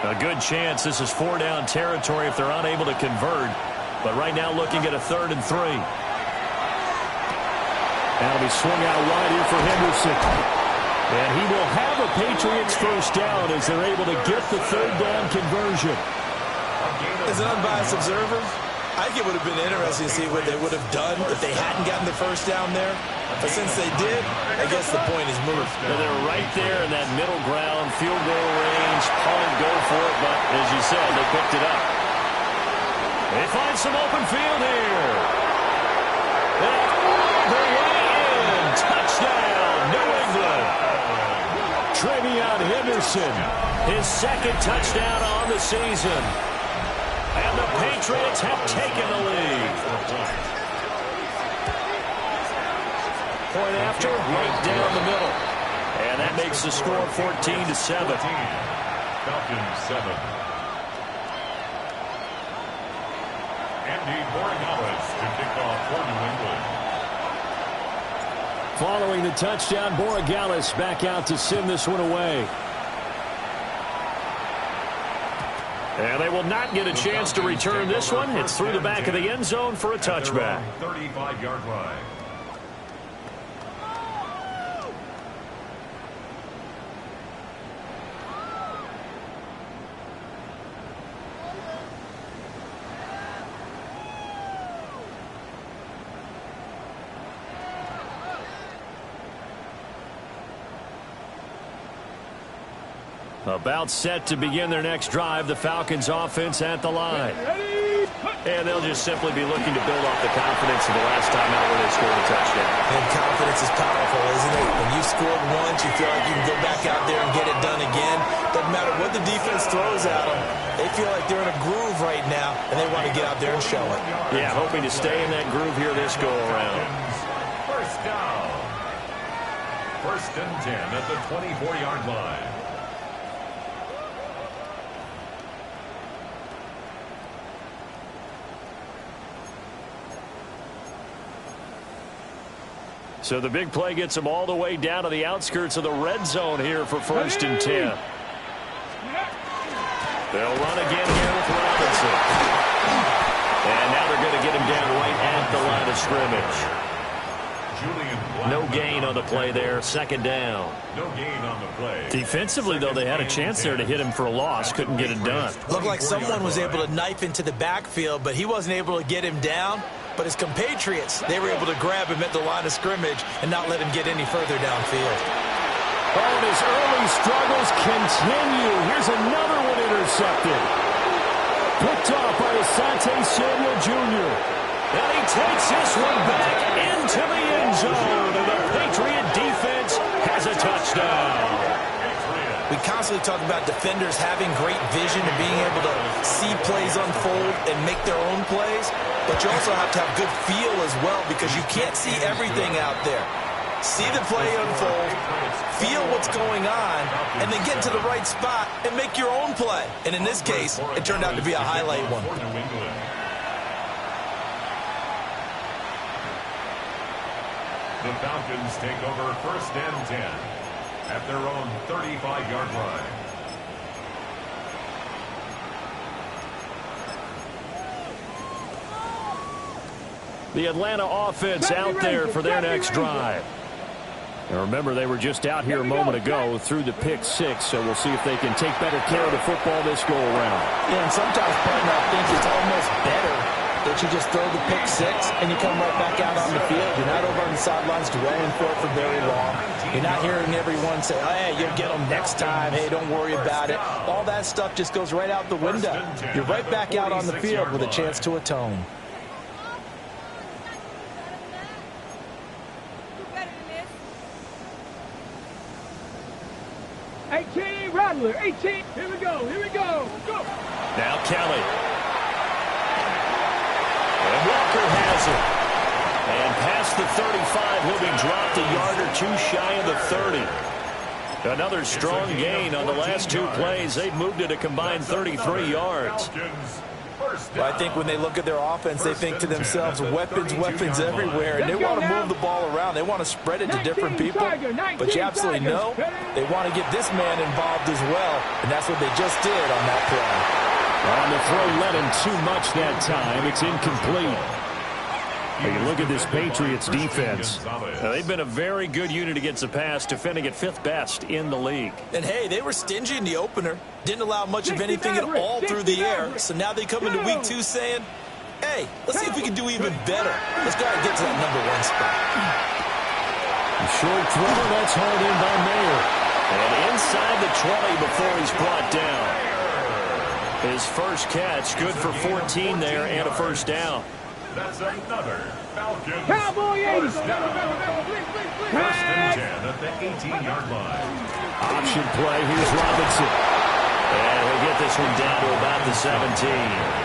A good chance this is 4-down territory if they're unable to convert. But right now looking at a 3rd and 3. That'll be swung out wide here for Henderson. And he will have a Patriots first down as they're able to get the 3rd down conversion. As an unbiased observer, I think it would have been interesting to see what they would have done if they hadn't gotten the first down there. But since they did, I guess the point is moved. And they're right there in that middle ground, field goal range, punt, go for it. But as you said, they picked it up. They find some open field here. They're way in. Touchdown, New England. Travion Henderson. His 2nd touchdown on the season. And the Patriots have taken the lead. Point after, right down the middle. And that makes the score 14-7. Falcons 7. Andy Borregales to kick off for New England. Following the touchdown, Borregales back out to send this one away. And they will not get a chance to return this one. It's through the back of the end zone for a touchback. 35-yard line. About set to begin their next drive, the Falcons offense at the line. And they'll just simply be looking to build off the confidence of the last time out where they scored a touchdown. And confidence is powerful, isn't it? When you scored once, you feel like you can go back out there and get it done again. Doesn't matter what the defense throws at them. They feel like they're in a groove right now, and they want to get out there and show it. Yeah, hoping to stay in that groove here this go-around. First down. 1st and 10 at the 24-yard line. So the big play gets them all the way down to the outskirts of the red zone here for 1st and 10. They'll run again here with Robinson. And now they're going to get him down right at the line of scrimmage. No gain on the play there. 2nd down. No gain on the play. Defensively, though, they had a chance there to hit him for a loss. Couldn't get it done. Looked like someone was able to knife into the backfield, but he wasn't able to get him down. But his compatriots, they were able to grab him at the line of scrimmage and not let him get any further downfield. Oh, and his early struggles continue. Here's another one intercepted. picked off by Asante Samuel Jr. And he takes this one back into the end zone. And the Patriot defense has a touchdown. We constantly talk about defenders having great vision and being able to see plays unfold and make their own plays. But you also have to have good feel as well because you can't see everything out there. See the play unfold, feel what's going on, and then get to the right spot and make your own play. And in this case, it turned out to be a highlight one. The Falcons take over 1st and 10 at their own 35-yard line. The Atlanta offense out there for their next drive. And remember, they were just out here a moment ago through the pick 6, so we'll see if they can take better care of the football this go-around. Yeah, and sometimes, partner, I think it's almost better that you just throw the pick 6 and you come right back out on the field. You're not over on the sidelines dwelling for it for very long. You're not hearing everyone say, oh, hey, you'll get them next time. Hey, don't worry about it. All that stuff just goes right out the window. You're right back out on the field with a chance to atone. Rattler, 18. Here we go. Go. Now Kelly. And Walker has it. And past the 35, he'll be dropped a yard or two shy of the 30. Another strong gain on the last 2 plays. They've moved it a combined 33 yards. Well, I think when they look at their offense, they think to themselves, weapons everywhere, and they want to move the ball around. They want to spread it to different people, but you absolutely know they want to get this man involved as well, and that's what they just did on that play. On the throw, led him too much that time. It's incomplete. You look at this Patriots defense. They've been a very good unit against the pass, defending at 5th best in the league. And, hey, they were stingy in the opener. Didn't allow much of anything at all through the air. So now they come into week 2 saying, hey, let's see if we can do even better. Let's go ahead and get to that #1 spot. Short throw, that's hauled in by Mayer. And inside the 20 before he's brought down. His first catch, good for 14 there and a first down. That's another Falcons. Cowboy 80. First and 10 at the 18-yard line. Option play. Here's Robinson. And he'll get this one down to about the 17.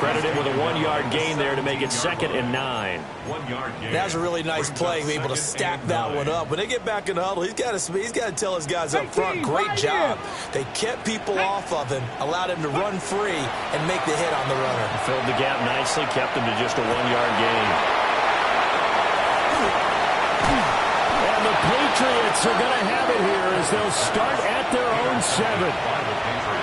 Credited with a 1-yard gain there to make it 2nd and 9. 1-yard gain. That was a really nice play, able to stack that one up. When they get back in the huddle, he's got to tell his guys up front, great job. They kept people off of him, allowed him to run free, and make the hit on the runner. Filled the gap nicely, kept him to just a 1-yard gain. And the Patriots are going to have it here as they'll start at their own 7.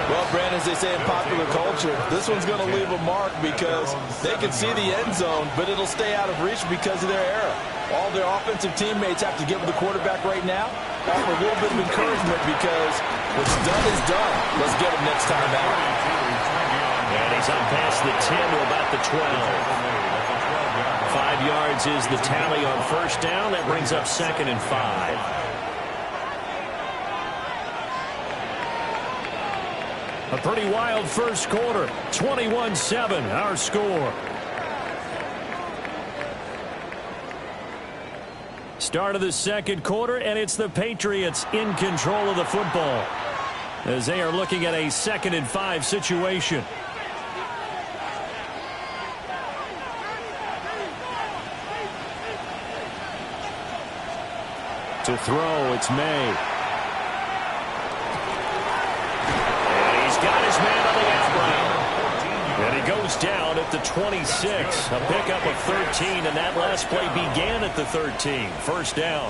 Well, Brandon, as they say in popular culture, this one's going to leave a mark because they can see the end zone, but it'll stay out of reach because of their error. All their offensive teammates have to get with the quarterback right now, offer a little bit of encouragement because what's done is done. Let's get him next time out. And he's up past the 10 to about the 12. 5 yards is the tally on first down. That brings up 2nd and 5. A pretty wild first quarter. 21-7, our score. Start of the second quarter, and it's the Patriots in control of the football as they are looking at a 2nd and 5 situation. To throw, it's May. Got his man on the out route. And he goes down at the 26. A pickup of 13, and that last play began at the 13. First down.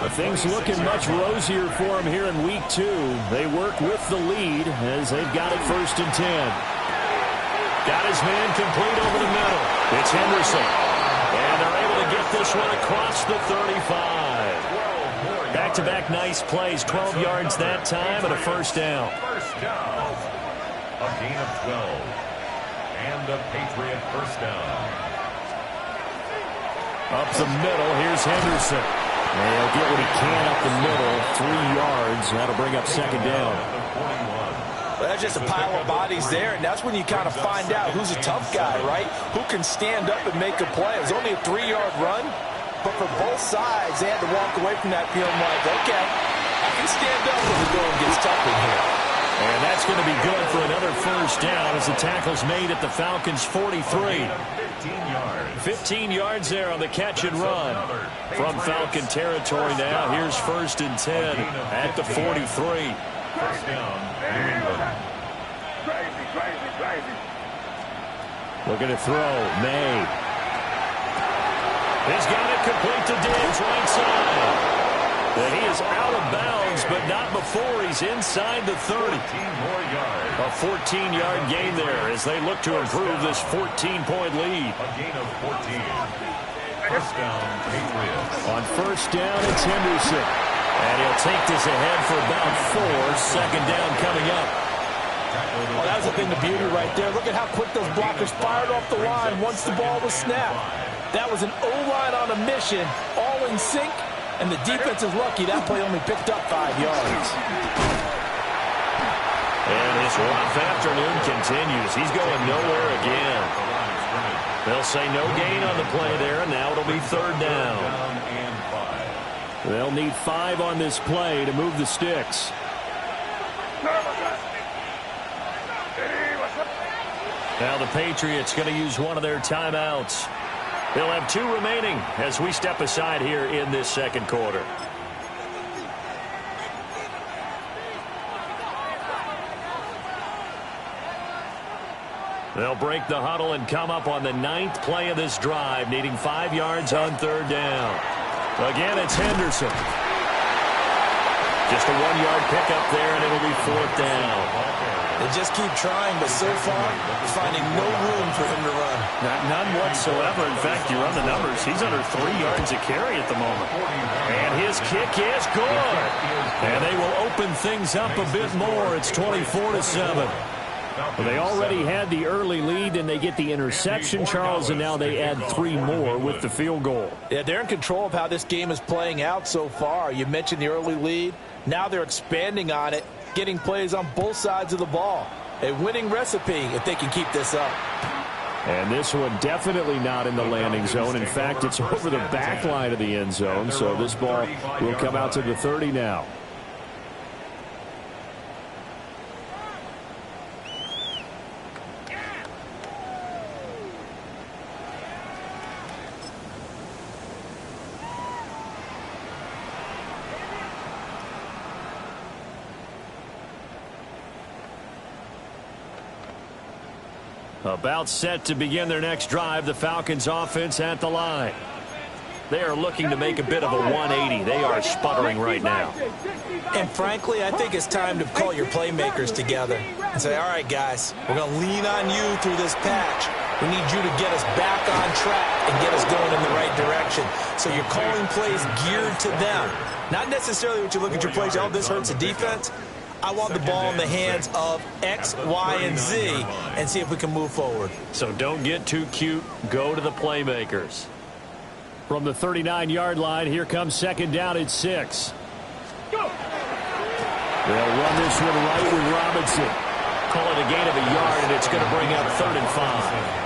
But things looking much rosier for him here in week 2. They work with the lead as they've got it 1st and 10. Got his man complete over the middle. It's Henderson. And they're able to get this one across the 35. Back-to-back nice plays, 12 yards that time, and a first down. First down. A gain of 12. And a Patriot first down. Up the middle, here's Henderson. And he'll get what he can up the middle, 3 yards. That'll bring up 2nd down. Well, that's just a pile of bodies there, and that's when you kind of find out who's a tough guy, right? Who can stand up and make a play. It was only a 3-yard run, but for both sides, they had to walk away from that feeling like, okay, I can stand up when the going gets tough in here. And that's going to be good for another first down as the tackle's made at the Falcons' 43. 15 yards there on the catch and run. From Falcon territory now, here's 1st and 10 at the 43. First down, New England. Looking to throw. May. He's got it complete to Diggs, right side. And he is out of bounds, but not before he's inside the 30. 14 more yards. A 14-yard gain there as they look to improve this 14-point lead. A gain of 14. First down, Patriots. On first down, it's Henderson. And he'll take this ahead for about 4. Second down coming up. Well, that was the thing, the beauty right there. Look at how quick those blockers fired off the line once the ball was snapped. That was an O-line on a mission, all in sync, and the defense is lucky that play only picked up 5 yards. And his rough afternoon continues. He's going nowhere again. They'll say no gain on the play there, and now it'll be 3rd down. They'll need 5 on this play to move the sticks. Now the Patriots going to use one of their timeouts. They'll have 2 remaining as we step aside here in this second quarter. They'll break the huddle and come up on the 9th play of this drive, needing 5 yards on 3rd down. Again, it's Henderson. Just a 1-yard pickup there, and it'll be 4th down. They just keep trying, but so far, finding no room for him to run. None whatsoever. In fact, you run the numbers. He's under 3 yards a carry at the moment. And his kick is good. And they will open things up a bit more. It's 24-7. Well, they already had the early lead, and they get the interception, Charles, and now they add 3 more with the field goal. Yeah, they're in control of how this game is playing out so far. You mentioned the early lead. Now they're expanding on it, getting plays on both sides of the ball. A winning recipe if they can keep this up. And this one definitely not in the landing zone. In fact, it's over the back line of the end zone, so this ball will come out to the 30 now. About set to begin their next drive, the Falcons offense at the line. They are looking to make a bit of a 180. They are sputtering right now. And frankly, I think it's time to call your playmakers together and say, all right, guys, we're going to lean on you through this patch. We need you to get us back on track and get us going in the right direction. So you're calling plays geared to them. Not necessarily what you look at your plays, oh, this hurts the defense. I want the ball in the hands of X, Y, and Z and see if we can move forward. So don't get too cute. Go to the playmakers. From the 39-yard line, here comes second down at 6. Go! They'll run this one right with Robinson. Call it a gain of a yard, and it's going to bring up 3rd and 5.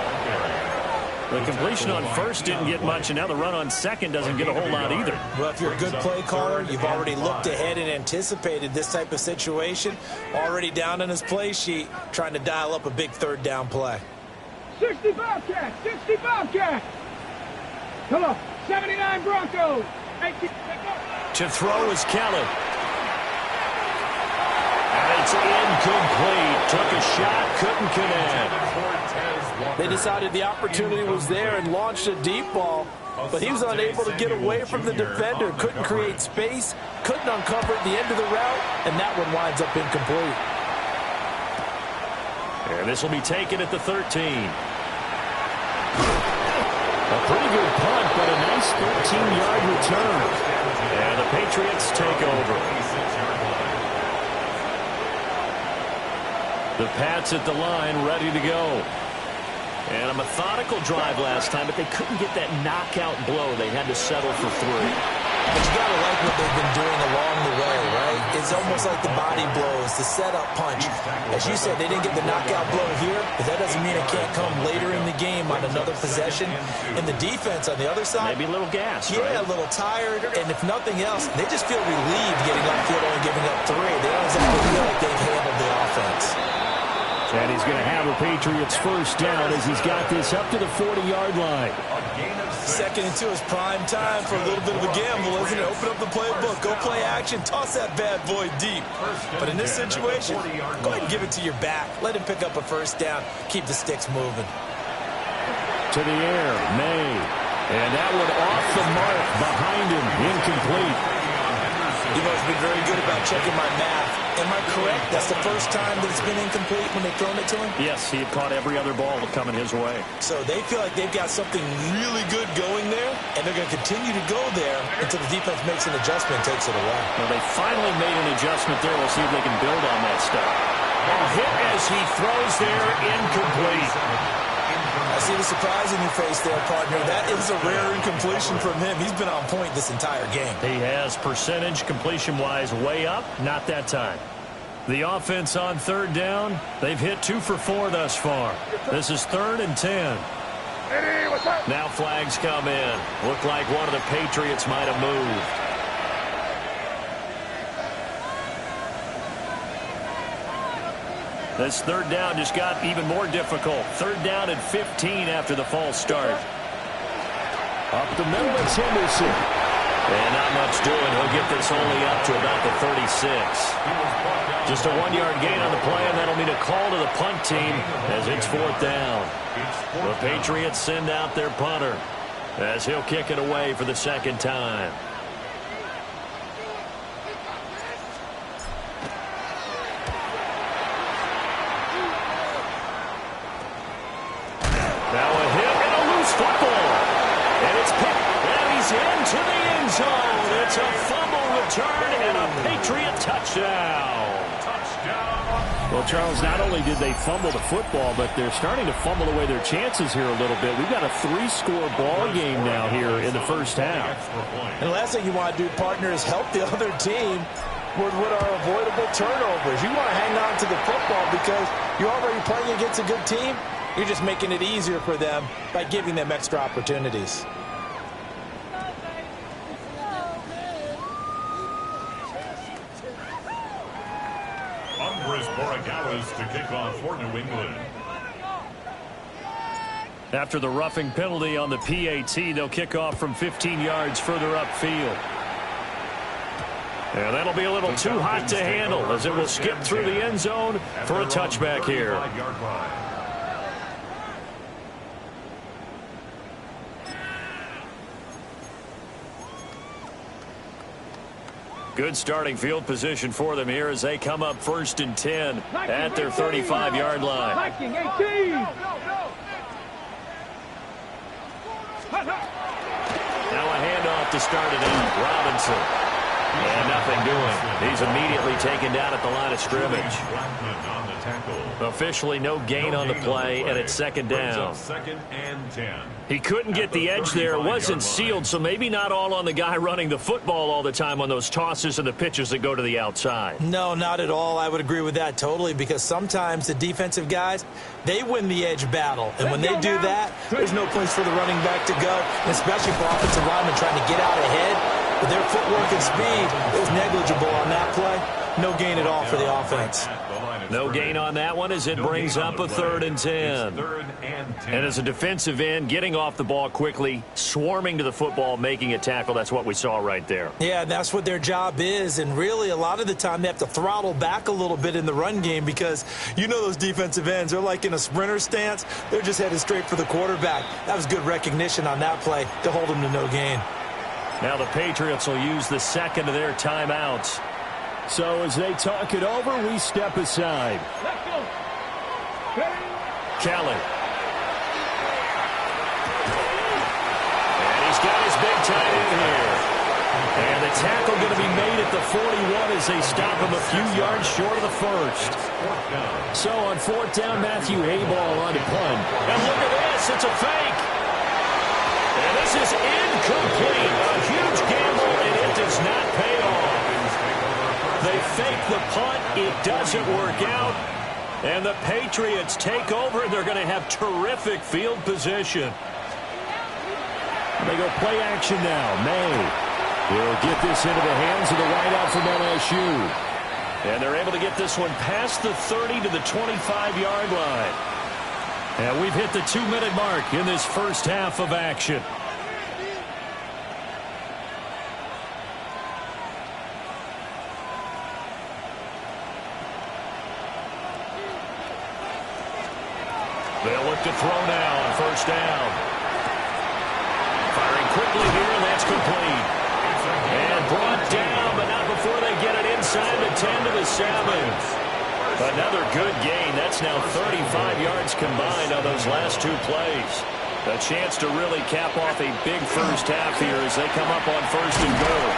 The completion on first didn't get much, and now the run on second doesn't get a whole lot either. Well, if you're a good play caller, you've already looked ahead and anticipated this type of situation. Already down on his play sheet, trying to dial up a big 3rd down play. 60 Bobcat! 60 Bobcat! Come on, 79 Broncos! 18, To throw is Kelly. And it's incomplete. Took a shot, couldn't connect. They decided the opportunity was there and launched a deep ball, but he was unable to get away from the defender, couldn't create space, couldn't uncover at the end of the route, and that one winds up incomplete. And this will be taken at the 13. A pretty good punt, but a nice 13-yard return. And the Patriots take over. The Pats at the line, ready to go. And a methodical drive last time, but they couldn't get that knockout blow. They had to settle for 3. But you got to like what they've been doing along the way, right? It's almost Looks like the body blows, the setup punch. As you said, they didn't get the knockout blow here, but that doesn't mean it can't come later in the game on another possession. And the defense on the other side, maybe a little gas, yeah, right? A little tired. And if nothing else, they just feel relieved getting upfield and giving up 3. They don't exactly feel like they've handled the offense. And he's going to have a Patriots first down as he's got this up to the 40-yard line. 2nd and 2 is prime time for a little bit of a gamble, isn't it? Open up the playbook, go play action, toss that bad boy deep. But in this situation, go ahead and give it to your back. Let him pick up a first down. Keep the sticks moving. To the air, May. And that one off the mark behind him, incomplete. You've always been very good about checking my math. Am I correct? That's the first time that it's been incomplete when they've thrown it to him? Yes, he had caught every other ball coming his way. So they feel like they've got something really good going there, and they're going to continue to go there until the defense makes an adjustment and takes it away. Well, they finally made an adjustment there. We'll see if they can build on that stuff. A hit as he throws there, incomplete. I see the surprise in your face there, partner. That is a rare incompletion from him. He's been on point this entire game. He has percentage completion-wise way up, not that time. The offense on 3rd down, they've hit 2 for 4 thus far. This is 3rd and 10. Now flags come in. Look like one of the Patriots might have moved. This 3rd down just got even more difficult. 3rd down and 15 after the false start. Up the middle, it's Henderson. And not much doing. He'll get this only up to about the 36. Just a 1-yard gain on the play, and that'll mean a call to the punt team as it's 4th down. The Patriots send out their punter as he'll kick it away for the 2nd time. Now a hit and a loose football. And it's picked, and he's into the end zone. It's a fumble return and a Patriot touchdown. Well, Charles, not only did they fumble the football, but they're starting to fumble away their chances here a little bit. We've got a 3-score ball game now here in the first half. And the last thing you want to do, partner, is help the other team with what are avoidable turnovers. You want to hang on to the football because you're already playing against a good team. You're just making it easier for them by giving them extra opportunities. To kick off for New England. After the roughing penalty on the PAT, they'll kick off from 15 yards further upfield. And that'll be a little too hot to handle as it will skip through the end zone for a touchback here. Good starting field position for them here as they come up 1st and 10 at their 35-yard line. Now a handoff to start it out. Robinson. And nothing doing. He's immediately taken down at the line of scrimmage. Officially no gain on the play, and it's 2nd down. 2nd and 10. He couldn't get the edge there. It wasn't sealed, so maybe not all on the guy running the football all the time on those tosses and the pitches that go to the outside. No, not at all. I would agree with that totally because sometimes the defensive guys, they win the edge battle. And when they do that, there's no place for the running back to go, and especially for offensive linemen trying to get out ahead. But their footwork and speed is negligible on that play. No gain at all for the offense. No gain on that one as it brings up a 3rd and 10. And as a defensive end, getting off the ball quickly, swarming to the football, making a tackle, that's what we saw right there. Yeah, that's what their job is. And really, a lot of the time, they have to throttle back a little bit in the run game because you know those defensive ends, they're like in a sprinter stance. They're just headed straight for the quarterback. That was good recognition on that play to hold them to no gain. Now the Patriots will use the 2nd of their timeouts. So as they talk it over, we step aside. Kelly. And he's got his big tight end here. And the tackle going to be made at the 41 as they stop him a few yards short of the 1st. So on 4th down, Matthew Hayball on to punt. And look at this, it's a fake. And this is incomplete. A huge gamble, and it does not pay off. They fake the doesn't work out. And the Patriots take over, and they're going to have terrific field position. They go play action now. May will get this into the hands of the wideout from LSU. And they're able to get this one past the 30 to the 25-yard line. And we've hit the 2-minute mark in this first half of action. They'll look to throw now on first down. Firing quickly here, and that's complete. And brought down, but not before they get it inside the 10 to the 7. Another good gain. That's now 35 yards combined on those last two plays. A chance to really cap off a big first half here as they come up on first and goal.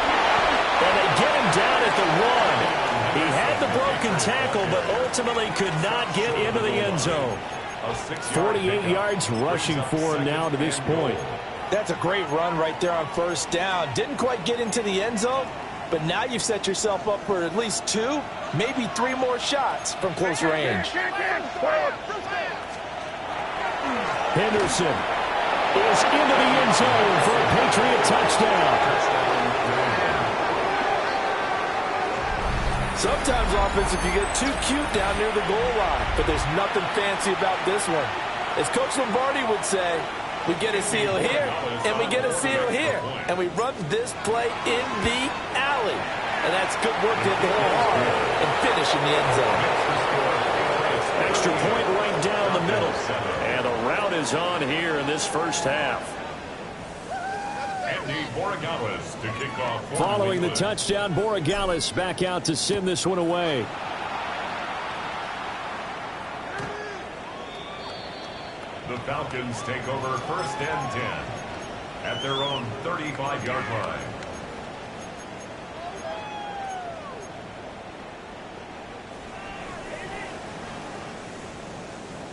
And they get him down at the 1. He had the broken tackle, but ultimately could not get into the end zone. 48 yards rushing for him now to this point. That's a great run right there on first down. Didn't quite get into the end zone, but now you've set yourself up for at least 2, maybe 3 more shots from close range. Henderson is into the end zone for a Patriot touchdown. Sometimes offense, if you get too cute down near the goal line, but there's nothing fancy about this one. As Coach Lombardi would say, we get a seal here, and we get a seal here, and we run this play in the alley. And that's good work to hit the hole hard and finish in the end zone. Extra point right down the middle. And the route is on here in this first half. To kick off. Following the touchdown, Borregales back out to send this one away. The Falcons take over first and 10 at their own 35-yard line.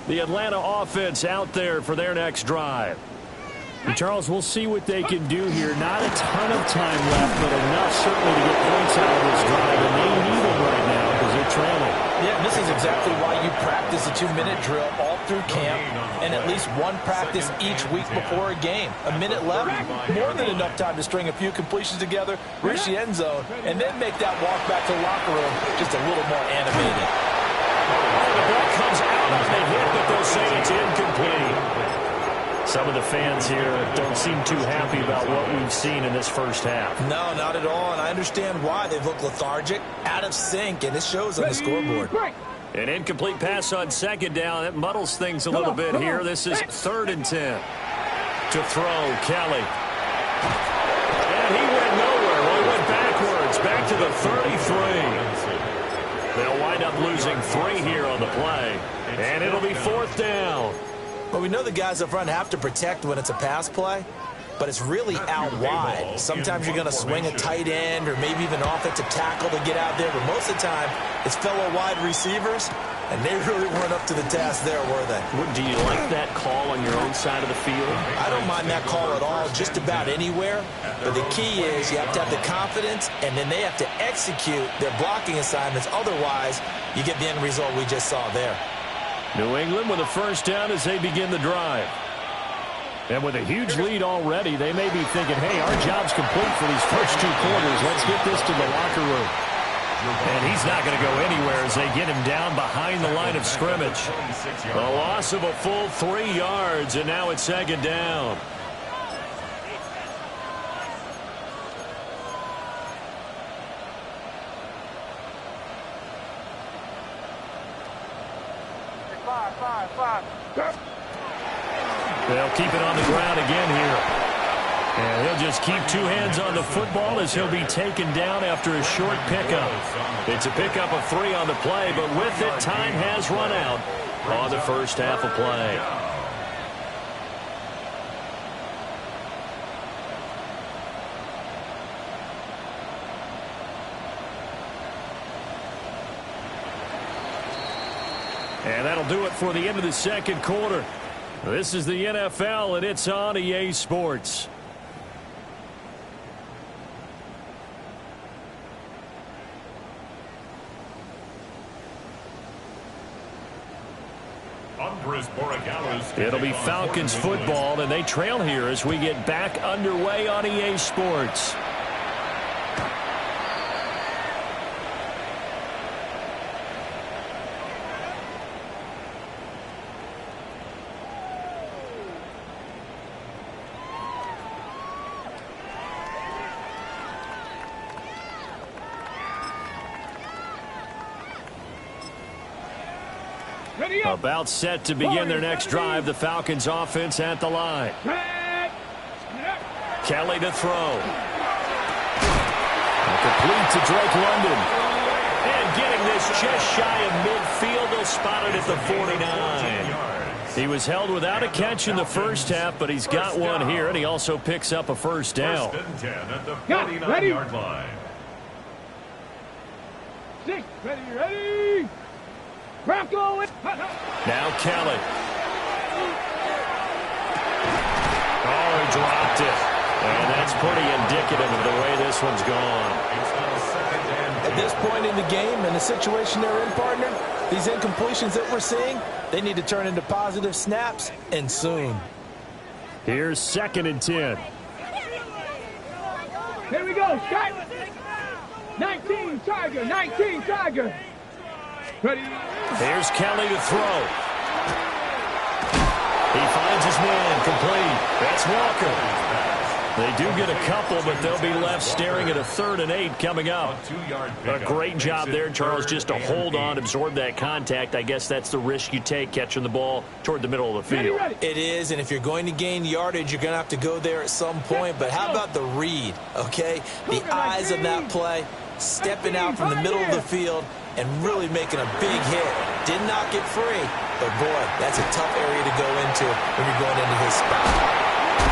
The Atlanta offense out there for their next drive. And Charles, we'll see what they can do here. Not a ton of time left, but enough certainly to get points out of this drive. And they need them right now because they're trailing. Yeah, this is exactly why you practice a 2-minute drill all through camp and at least one practice each week before a game. A minute left, more than enough time to string a few completions together, reach the end zone, and then make that walk back to the locker room just a little more animated. The ball comes out of the hit, but they'll say it's incomplete. Some of the fans here don't seem too happy about what we've seen in this first half. No, not at all, and I understand why. They look lethargic, out of sync, and it shows on the scoreboard. An incomplete pass on second down. That muddles things a little bit here. This is 3rd and 10. To throw, Kelly. And he went nowhere. Well, he went backwards, back to the 33. They'll wind up losing 3 here on the play, and it'll be 4th down. Well, we know the guys up front have to protect when it's a pass play, but it's really out wide. Sometimes you're going to swing a tight end or maybe even offensive tackle to get out there, but most of the time it's fellow wide receivers, and they really weren't up to the task there, were they? Do you like that call on your own side of the field? I don't mind that call at all, just about anywhere, but the key is you have to have the confidence, and then they have to execute their blocking assignments. Otherwise, you get the end result we just saw there. New England with a first down as they begin the drive. And with a huge lead already, they may be thinking, hey, our job's complete for these first 2 quarters. Let's get this to the locker room. And he's not going to go anywhere as they get him down behind the line of scrimmage. A loss of a full 3 yards, and now it's 2nd down. They'll keep it on the ground again here. And he'll just keep 2 hands on the football as he'll be taken down after a short pickup. It's a pickup of 3 on the play, but with it, time has run out on the first half of play. And that'll do it for the end of the second quarter. This is the NFL, and it's on EA Sports. It'll be Falcons football, and they trail here as we get back underway on EA Sports. About set to begin their next drive. The Falcons offense at the line. Kelly to throw. Complete to Drake London. And getting this just shy of midfield. They'll spot it at the 49. He was held without a catch in the first half, but he's got one here, and he also picks up a first down. First and 10 at the 49-yard line. 6, ready. Bronco. Now Kelly. Oh, he dropped it. And that's pretty indicative of the way this one's gone. At this point in the game and the situation they're in, partner, these incompletions that we're seeing, they need to turn into positive snaps, and soon. Here's 2nd and 10. Here we go, Scott. 19 Tiger. Ready. Here's Kelly to throw. He finds his man, complete. That's Walker. They do get a couple, but they'll be left staring at a 3rd and 8 coming up. A great job there, Charles, just to hold on, absorb that contact. I guess that's the risk you take catching the ball toward the middle of the field. It is, and if you're going to gain yardage, you're going to have to go there at some point. But how about the read, okay? The eyes of that play, stepping out from the middle of the field and really making a big hit. Did not get free, but boy, that's a tough area to go into when you're going into his spot.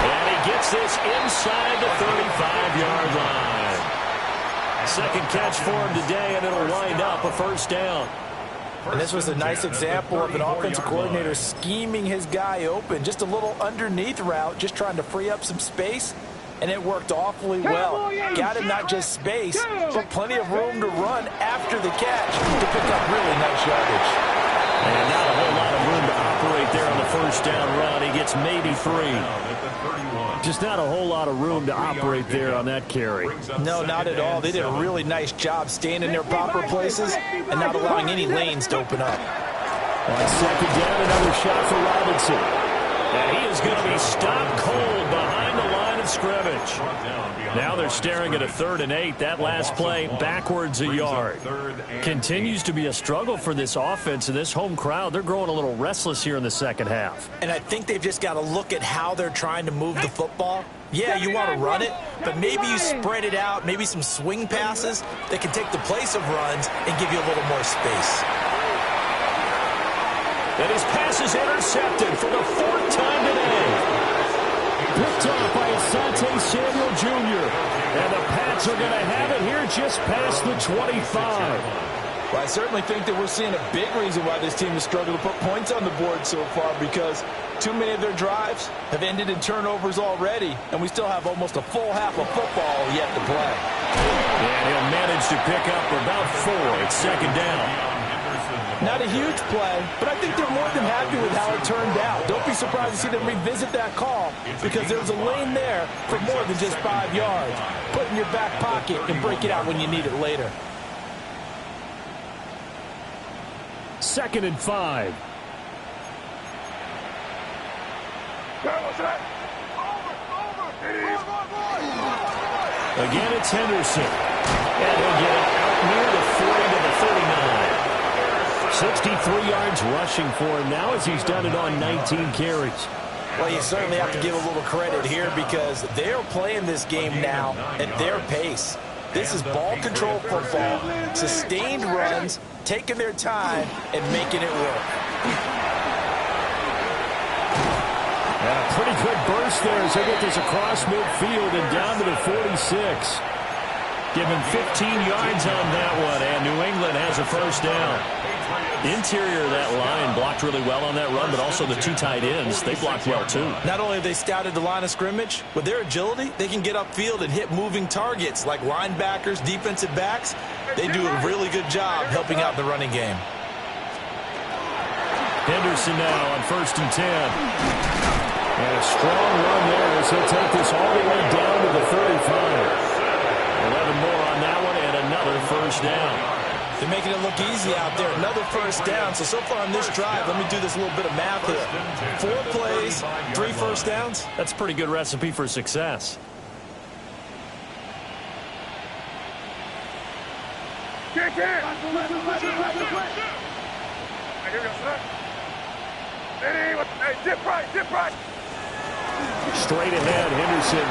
And he gets this inside the 35-yard line. Second catch for him today, and it'll wind up a first down. And this was a nice example of an offensive coordinator scheming his guy open. Just a little underneath route, just trying to free up some space. And it worked awfully well. Got him not just space, but plenty of room to run after the catch to pick up really nice yardage. And not a whole lot of room to operate there on the first down run. He gets maybe 3. Just not a whole lot of room to operate there on that carry. No, not at all. They did a really nice job staying in their proper places and not allowing any lanes to open up. On 2nd down, another shot for Robinson. And he is going to be stopped cold behind the line of scrimmage. Now they're staring at a 3rd and 8. That last play backwards a yard. Continues to be a struggle for this offense and this home crowd. They're growing a little restless here in the second half. And I think they've just got to look at how they're trying to move the football. Yeah, you want to run it, but maybe you spread it out, maybe some swing passes that can take the place of runs and give you a little more space. And his pass is intercepted for the 4th time today. Picked off by Asante Samuel Jr. And the Pats are going to have it here just past the 25. Well, I certainly think that we're seeing a big reason why this team has struggled to put points on the board so far, because too many of their drives have ended in turnovers already, and we still have almost a full half of football yet to play. And he'll manage to pick up about 4 at 2nd down. Not a huge play, but I think they're more than happy with how it turned out. Don't be surprised to see them revisit that call, because there's a lane there for more than just 5 yards. Put in your back pocket and break it out when you need it later. 2nd and 5. Again, it's Henderson. And he'll get it out near the 40 to the 39. 63 yards rushing for him now as he's done it on 19 carries. Well, you certainly have to give a little credit here because they're playing this game now at their pace. This is ball control football, sustained runs, taking their time, and making it work. And a pretty good burst there as they get this across midfield and down to the 46. Give him 15 yards on that one, and New England has a first down. Interior of that line blocked really well on that run, but also the 2 tight ends, they blocked well too. Not only have they scouted the line of scrimmage, with their agility, they can get upfield and hit moving targets like linebackers, defensive backs. They do a really good job helping out the running game. Henderson now on 1st and 10. And a strong run there as he'll take this all the way down to the 35. 11 more on that one and another first down. They're making it look easy out there. Another first down. So far on this drive, let me do this little bit of math here. 4 plays, 3 first downs. That's a pretty good recipe for success. Dip right. Straight ahead, Henderson.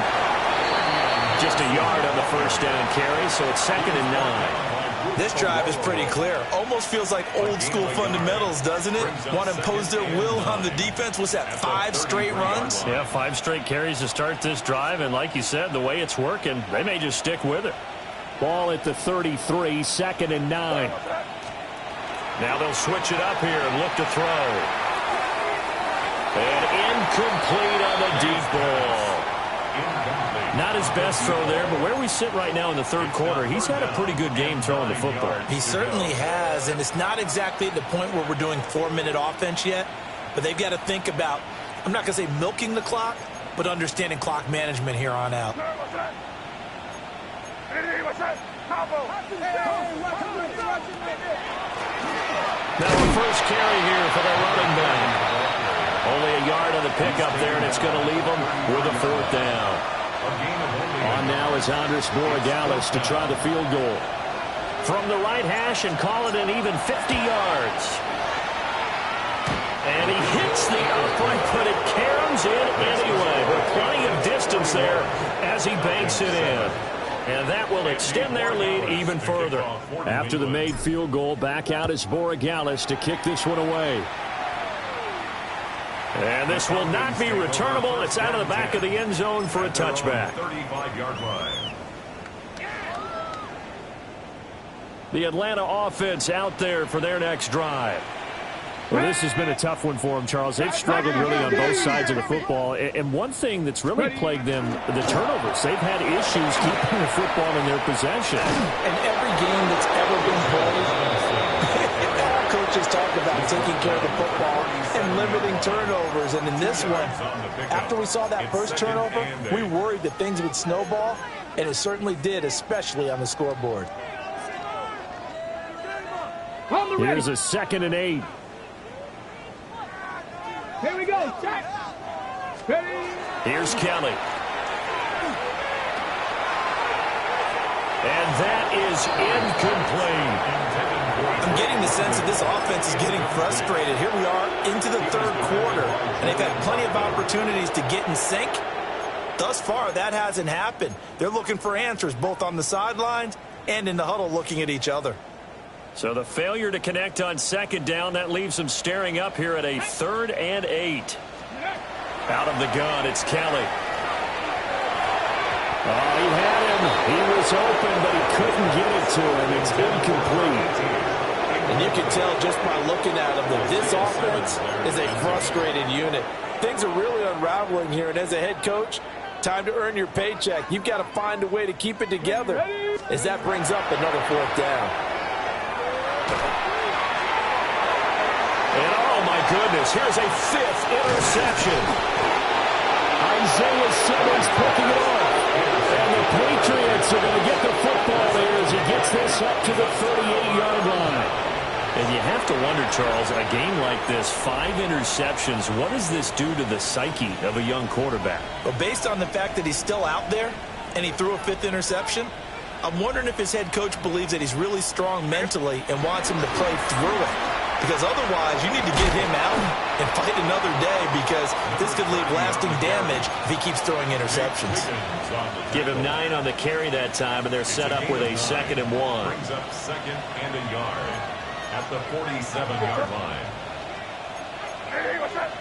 Just a yard on the first down carry, so it's 2nd and 9. This drive is pretty clear. Almost feels like old school fundamentals, doesn't it? Want to impose their will on the defense. What's that, 5 straight runs? Yeah, 5 straight carries to start this drive, and like you said, the way it's working, they may just stick with it. Ball at the 33, 2nd and 9. Now they'll switch it up here and look to throw. And incomplete on the deep ball. Not his best throw there, but where we sit right now in the 3rd quarter, he's had a pretty good game throwing the football. He certainly has, and it's not exactly at the point where we're doing 4-minute offense yet, but they've got to think about, I'm not going to say milking the clock, but understanding clock management here on out. Now a first carry here for the running back. Only a yard on the pickup there, and it's going to leave them with a 4th down. On now is Andres Borregales to try the field goal. From the right hash and call it an even 50 yards. And he hits the upright, but it caroms in anyway. But plenty of distance there as he banks it in. And that will extend their lead even further. After the made field goal, back out is Borregales to kick this one away. And this will not be returnable. It's out of the back of the end zone for a touchback. 35-yard line. The Atlanta offense out there for their next drive. Well, this has been a tough one for them, Charles. They've struggled really on both sides of the football. And one thing that's really plagued them, the turnovers. They've had issues keeping the football in their possession. And every game that's ever been played, coaches talk about taking care of the football and limiting turnovers. And in this one, after we saw that first turnover, we worried that things would snowball, and it certainly did, especially on the scoreboard. Here's a 2nd and 8. Here we go. Check. Ready. Here's Kelly. And that is incomplete. I'm getting the sense that this offense is getting frustrated. Here we are into the 3rd quarter, and they've had plenty of opportunities to get in sync. Thus far, that hasn't happened. They're looking for answers both on the sidelines and in the huddle looking at each other. So the failure to connect on 2nd down, that leaves them staring up here at a 3rd and 8. Out of the gun, it's Kelly. Oh, he had him. He was open, but he couldn't get it to him. It's incomplete. And you can tell just by looking at him that this offense is a frustrated unit. Things are really unraveling here, and as a head coach, time to earn your paycheck. You've got to find a way to keep it together as that brings up another 4th down. And oh my goodness, here's a 5th interception. Isaiah Simmons picking it off. And the Patriots are going to get the football there as he gets this up to the 38-yard line. And you have to wonder, Charles, a game like this, 5 interceptions, what does this do to the psyche of a young quarterback? Well, based on the fact that he's still out there and he threw a 5th interception, I'm wondering if his head coach believes that he's really strong mentally and wants him to play through it. Because otherwise, you need to get him out and fight another day, because this could leave lasting damage if he keeps throwing interceptions. Give him 9 on the carry that time, and they're set up with a 2nd and 1. Brings up 2nd and a yard at the 47-yard line. Hey, what's that?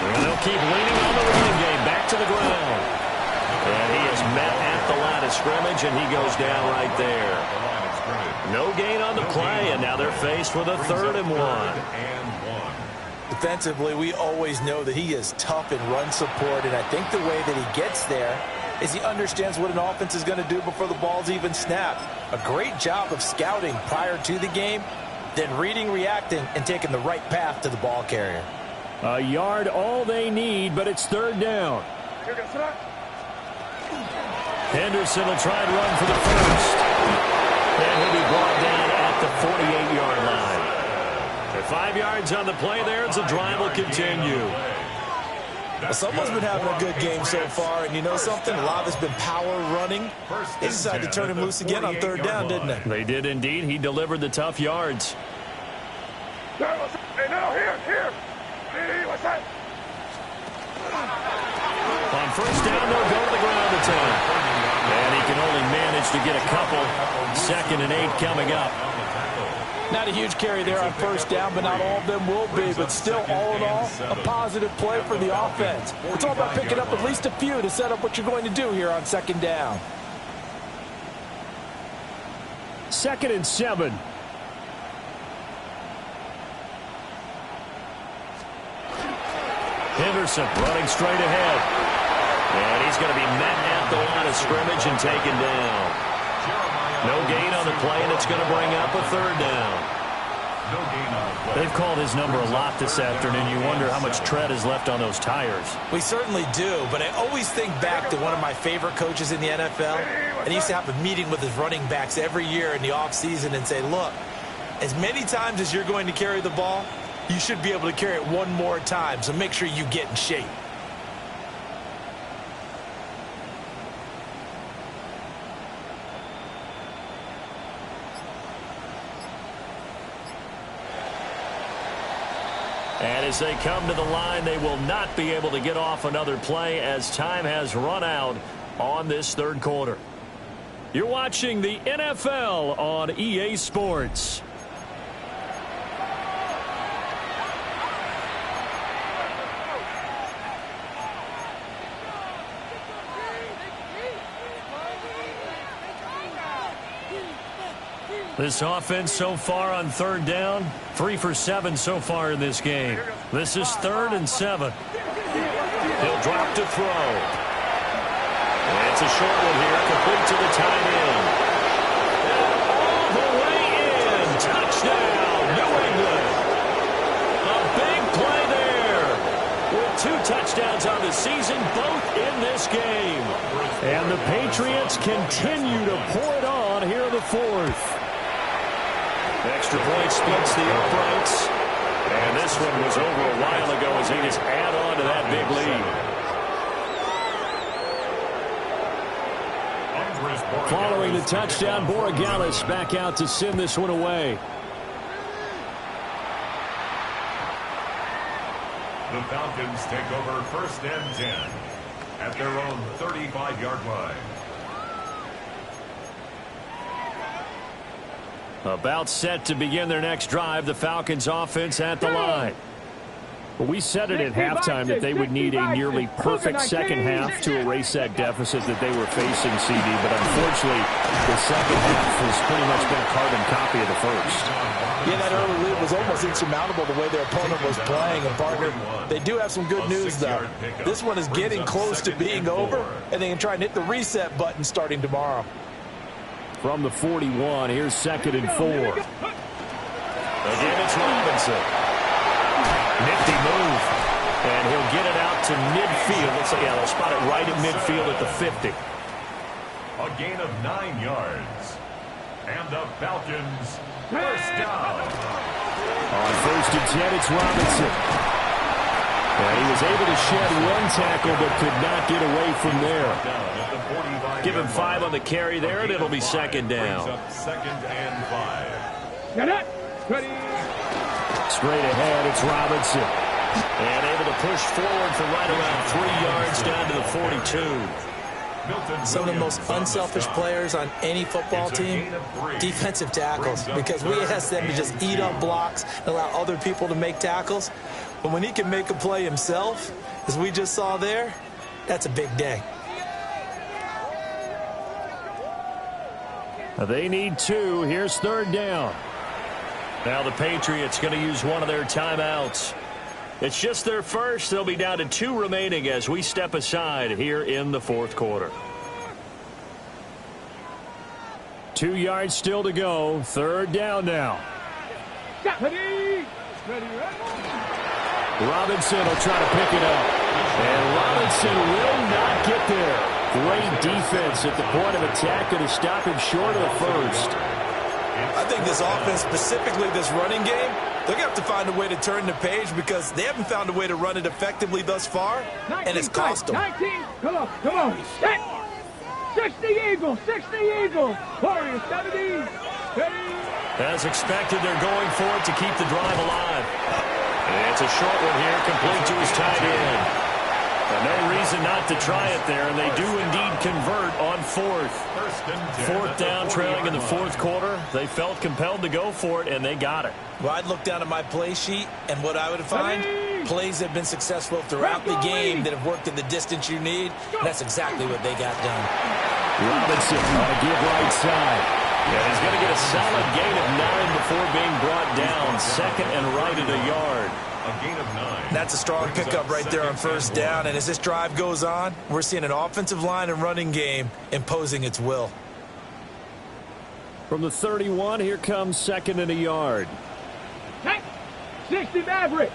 And they'll keep leaning on the running game. Back to the ground. And he is met at the line of scrimmage, and he goes down right there. No gain on the play, and now they're faced with a 3rd and 1. Defensively, we always know that he is tough in run support, and I think the way that he gets there is he understands what an offense is going to do before the ball's even snapped. A great job of scouting prior to the game, then reading, reacting, and taking the right path to the ball carrier. A yard all they need, but it's third down. Henderson will try and run for the first. And he'll be brought down at the 48-yard line. At 5 yards on the play there, as the drive will continue. Well, someone's been having a good game so far, and you know something? A lot of it's been power running. They decided to turn him loose again on third down, didn't they? They did indeed. He delivered the tough yards. Hey, now, here. Hey, what's that? On first down, they'll go to the ground attack. And he can only manage to get a couple. 2nd and 8 coming up. Not a huge carry there on first down, but not all of them will be. But still, all in all, a positive play for the offense. It's all about picking up at least a few to set up what you're going to do here on 2nd down. 2nd and 7. Henderson running straight ahead. And he's going to be met at the line of scrimmage and taken down. No gain on the play, and it's going to bring up a third down. They've called his number a lot this afternoon. You wonder how much tread is left on those tires. We certainly do, but I always think back to one of my favorite coaches in the NFL, and he used to have a meeting with his running backs every year in the offseason and say, look, as many times as you're going to carry the ball, you should be able to carry it one more time, so make sure you get in shape. And as they come to the line, they will not be able to get off another play as time has run out on this third quarter. You're watching the NFL on EA Sports. This offense so far on third down, 3 for 7 so far in this game. This is 3rd and 7. He'll drop to throw. And it's a short one here, complete to the tight end. All the way in. Touchdown, New England. A big play there. With 2 touchdowns on the season, both in this game. And the Patriots continue to pour it on here in the 4th. Extra point splits the uprights. And this one was over a while ago as they just add on to that big lead. Following the touchdown, Borregales back out to send this one away. The Falcons take over 1st and 10 at their own 35-yard line. About set to begin their next drive, the Falcons offense at the line. Well, we said it at halftime that they would need a nearly perfect second half to erase that deficit that they were facing, CD, but unfortunately, the second half has pretty much been a carbon copy of the first. Yeah, that early lead was almost insurmountable the way their opponent was playing. And, partner, they do have some good news, though. This one is getting close to being over, and they can try and hit the reset button starting tomorrow. From the 41, here's 2nd and 4. Again, it's Robinson. Nifty move. And he'll get it out to midfield. Looks like, yeah, they'll spot it right at midfield at the 50. A gain of 9 yards. And the Falcons, 1st down. On 1st and 10, it's Robinson. And he was able to shed 1 tackle but could not get away from there. Give him 5 on the carry there, and it'll be 2nd down. 2nd and 5. Ready. Straight ahead, it's Robinson. And able to push forward for right around 3 yards down to the 42. Some of the most unselfish players on any football team, defensive tackles, because we ask them to just eat up blocks and allow other people to make tackles. But when he can make a play himself, as we just saw there, that's a big day. They need 2. Here's 3rd down. Now the Patriots going to use one of their timeouts. It's just their first. They'll be down to 2 remaining as we step aside here in the fourth quarter. 2 yards still to go. Third down now. Robinson will try to pick it up. And Robinson will not get there. Great defense at the point of attack to stop him short of the first. I think this offense, specifically this running game, they're going to have to find a way to turn the page because they haven't found a way to run it effectively thus far, and it's cost them. 19, come on, set. 60 Eagles, Warriors, 70, As expected, they're going for it to keep the drive alive. And it's a short one here, complete to his tight end. No reason not to try it there, and they do indeed convert on fourth. Fourth down, trailing in the fourth quarter. They felt compelled to go for it, and they got it. Well, I'd look down at my play sheet, and what I would find, plays have been successful throughout the game that have worked in the distance you need. And that's exactly what they got done. Robinson on a give right side. Yeah, he's going to get a solid gain of 9 before being brought down. Second and right at a yard. A gain of 9. That's a strong pickup right there on first down. And as this drive goes on, we're seeing an offensive line and running game imposing its will. From the 31, here comes second and a yard. 60 Maverick,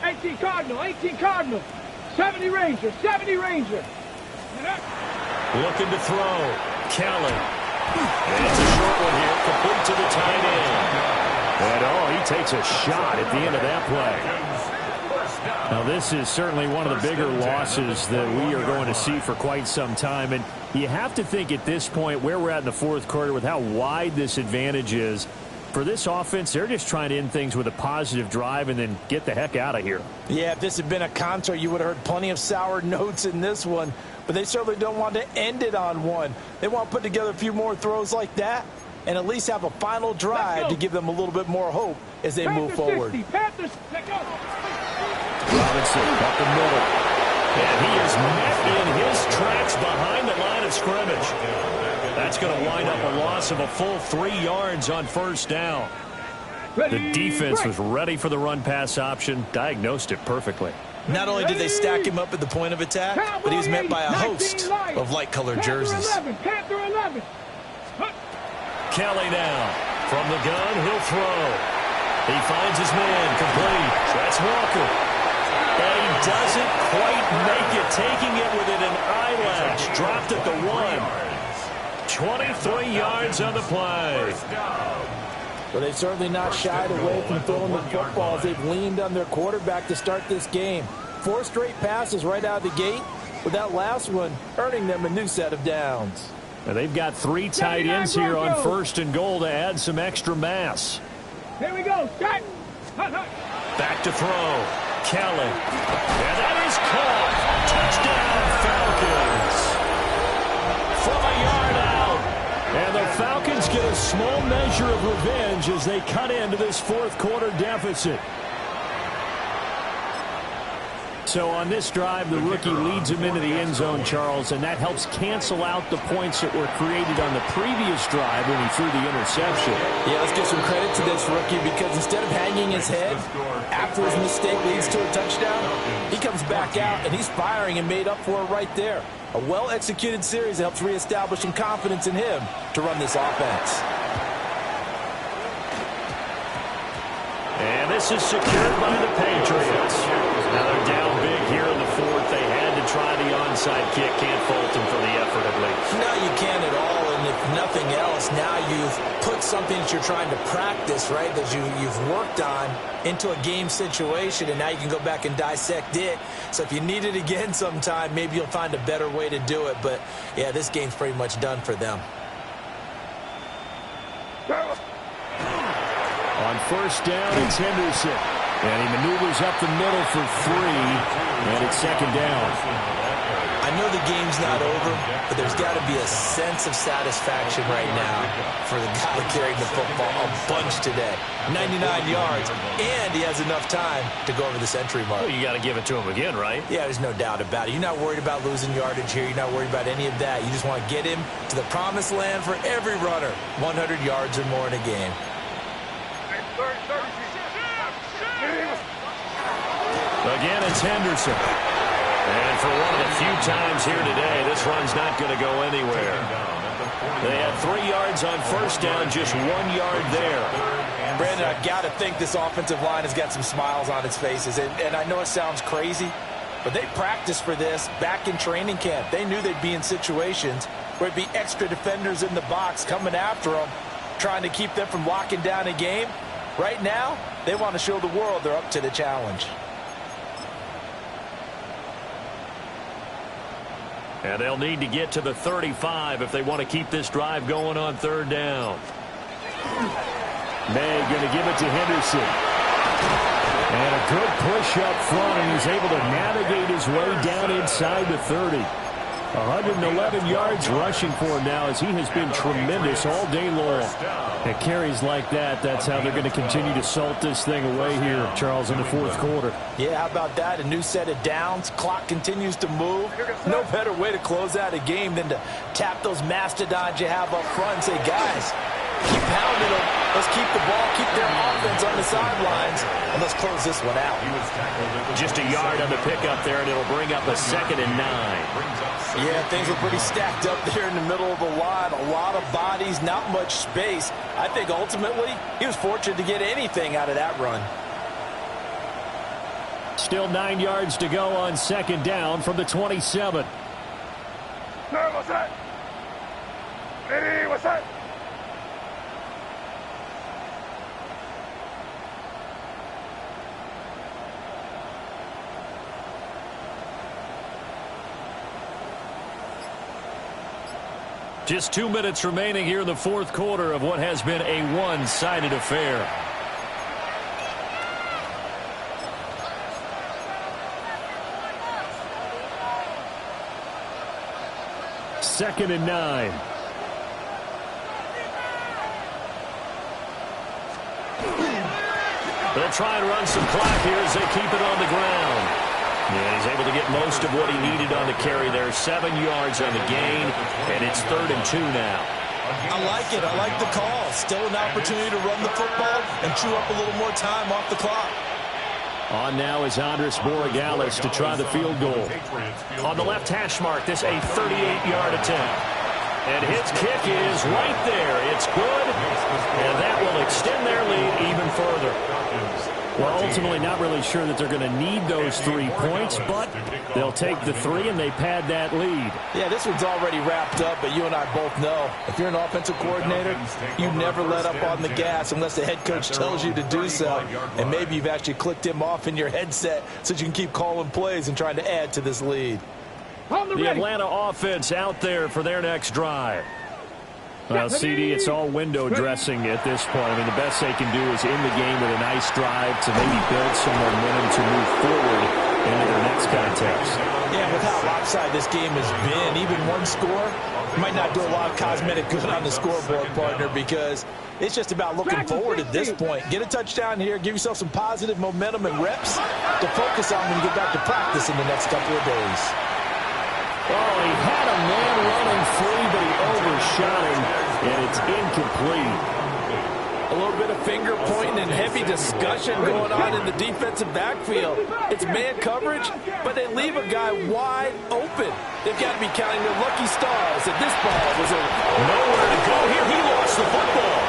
18 Cardinal, 70 Ranger. Looking to throw. Kelly. And it's a short one here, complete to the tight end. And he takes a shot at the end of that play. Now, this is certainly one of the bigger losses that we are going to see for quite some time. And you have to think at this point where we're at in the fourth quarter with how wide this advantage is. For this offense, they're just trying to end things with a positive drive and then get the heck out of here. Yeah, if this had been a concert, you would have heard plenty of sour notes in this one. But they certainly don't want to end it on one. They want to put together a few more throws like that and at least have a final drive to give them a little bit more hope as they move forward. Panthers, Robinson up the middle. And he is met in his tracks behind the line of scrimmage. That's going to wind up a loss of a full 3 yards on first down. The defense was ready for the run-pass option, diagnosed it perfectly. Not only did they stack him up at the point of attack, but he was met by a host of light-colored jerseys. Panther 11. Kelly now. From the gun, he'll throw. He finds his man, complete. That's Walker. And he doesn't quite make it, taking it within an eyelash. Dropped at the 1. 23 yards on the play. Well, they've certainly not shied away from throwing the footballs. They've leaned on their quarterback to start this game. 4 straight passes right out of the gate, with that last one earning them a new set of downs. Now they've got 3 tight ends here on first and goal to add some extra mass. Here we go. Start. Back to throw. Kelly. And that is caught. Touchdown, Falcons. From a yard out. And the Falcons get a small measure of revenge as they cut into this fourth quarter deficit. So on this drive, the rookie leads him into the end zone, Charles, and that helps cancel out the points that were created on the previous drive when he threw the interception. Yeah, let's give some credit to this rookie because instead of hanging his head after his mistake leads to a touchdown, he comes back out and he's firing and made up for it right there. A well-executed series that helps reestablish some confidence in him to run this offense. And this is secured by the Patriots. Now they're down big here in the fourth. They had to try the onside kick. Can't fault them for the effort at least. No, you can't at all. And if nothing else, now you've put something that you're trying to practice, right, that you've worked on into a game situation, and now you can go back and dissect it. So if you need it again sometime, maybe you'll find a better way to do it. But, yeah, this game's pretty much done for them. On first down, it's Henderson. And he maneuvers up the middle for 3, and it's second down. I know the game's not over, but there's got to be a sense of satisfaction right now for the guy carrying the football a bunch today. 99 yards, and he has enough time to go over the century mark. Well, you got to give it to him again, right? Yeah, there's no doubt about it. You're not worried about losing yardage here. You're not worried about any of that. You just want to get him to the promised land for every runner, 100 yards or more in a game. again, it's Henderson. And for one of the few times here today, this run's not going to go anywhere. They had 3 yards on first down, just 1 yard there. Brandon, I've got to think this offensive line has got some smiles on its faces. And I know it sounds crazy, but they practiced for this back in training camp. They knew they'd be in situations where it'd be extra defenders in the box coming after them, trying to keep them from locking down a game. Right now, they want to show the world they're up to the challenge. And they'll need to get to the 35 if they want to keep this drive going on third down. May going to give it to Henderson. And a good push up front, and he's able to navigate his way down inside the 30. 111 yards rushing for him now, as he has been tremendous all day long. At carries like that, that's how they're going to continue to salt this thing away here, Charles, in the fourth quarter. Yeah, how about that? A new set of downs. Clock continues to move. No better way to close out a game than to tap those mastodons you have up front and say, guys, keep pounding them. Let's keep the ball, keep their offense on the sidelines, and let's close this one out. Just a yard on the pickup there, and it'll bring up a 2nd and 9. Yeah, things were pretty stacked up there in the middle of the line. A lot of bodies, not much space. I think ultimately he was fortunate to get anything out of that run. Still 9 yards to go on 2nd down from the 27. What's that? Hey, what's that? Just 2 minutes remaining here in the fourth quarter of what has been a one-sided affair. Second and 9. They'll try and run some clock here as they keep it on the ground. Yeah, he's able to get most of what he needed on the carry there. 7 yards on the gain, and it's 3rd and 2 now. I like it. I like the call. Still an opportunity to run the football and chew up a little more time off the clock. On now is Andres Borregales to try the field goal. On the left hash mark, this a 38-yard attempt. And his kick is right there. It's good, and that will extend their lead even further. Well, ultimately not really sure that they're going to need those 3 points, but they'll take the 3 and they pad that lead. Yeah, this one's already wrapped up, but you and I both know if you're an offensive coordinator, you never let up on the gas unless the head coach tells you to do so. And maybe you've actually clicked him off in your headset so you can keep calling plays and trying to add to this lead. The Atlanta offense out there for their next drive. Well, CD, it's all window dressing at this point. I mean, the best they can do is end the game with a nice drive to maybe build some momentum to move forward into their next contest. Yeah, with how lopsided this game has been, even one score might not do a lot of cosmetic good on the scoreboard, partner, because it's just about looking forward at this point. Get a touchdown here, give yourself some positive momentum and reps to focus on when you get back to practice in the next couple of days. Oh, he had a man running free, but he overshot him, and it's incomplete. A little bit of finger pointing and heavy discussion going on in the defensive backfield. It's man coverage, but they leave a guy wide open. They've got to be counting their lucky stars that this ball was nowhere to go here. He lost the football.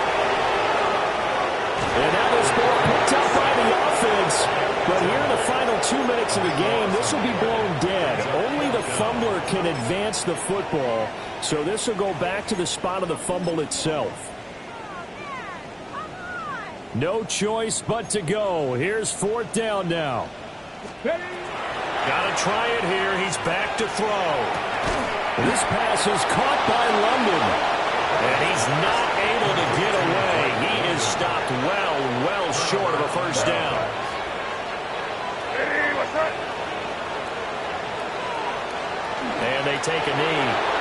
And now this ball picked up by the offense. But here in the final 2 minutes of the game, this will be blown dead. Only the fumbler can advance the football. So this will go back to the spot of the fumble itself. No choice but to go. Here's 4th down now. Got to try it here. He's back to throw. This pass is caught by London. And he's not able to get away. He is stopped well short of a first down. Hey, what's that? And they take a knee.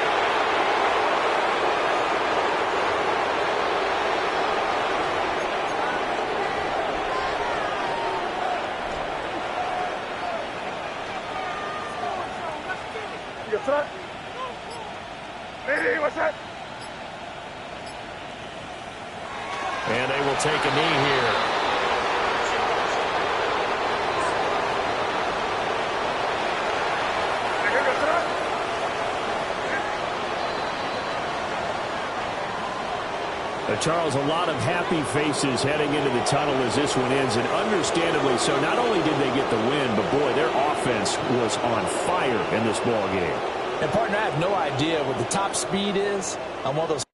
Hey, what's that? And they will take a knee here. Charles, a lot of happy faces heading into the tunnel as this one ends, and understandably so. Not only did they get the win, but, boy, their offense was on fire in this ball game. And, partner, I have no idea what the top speed is on one of those.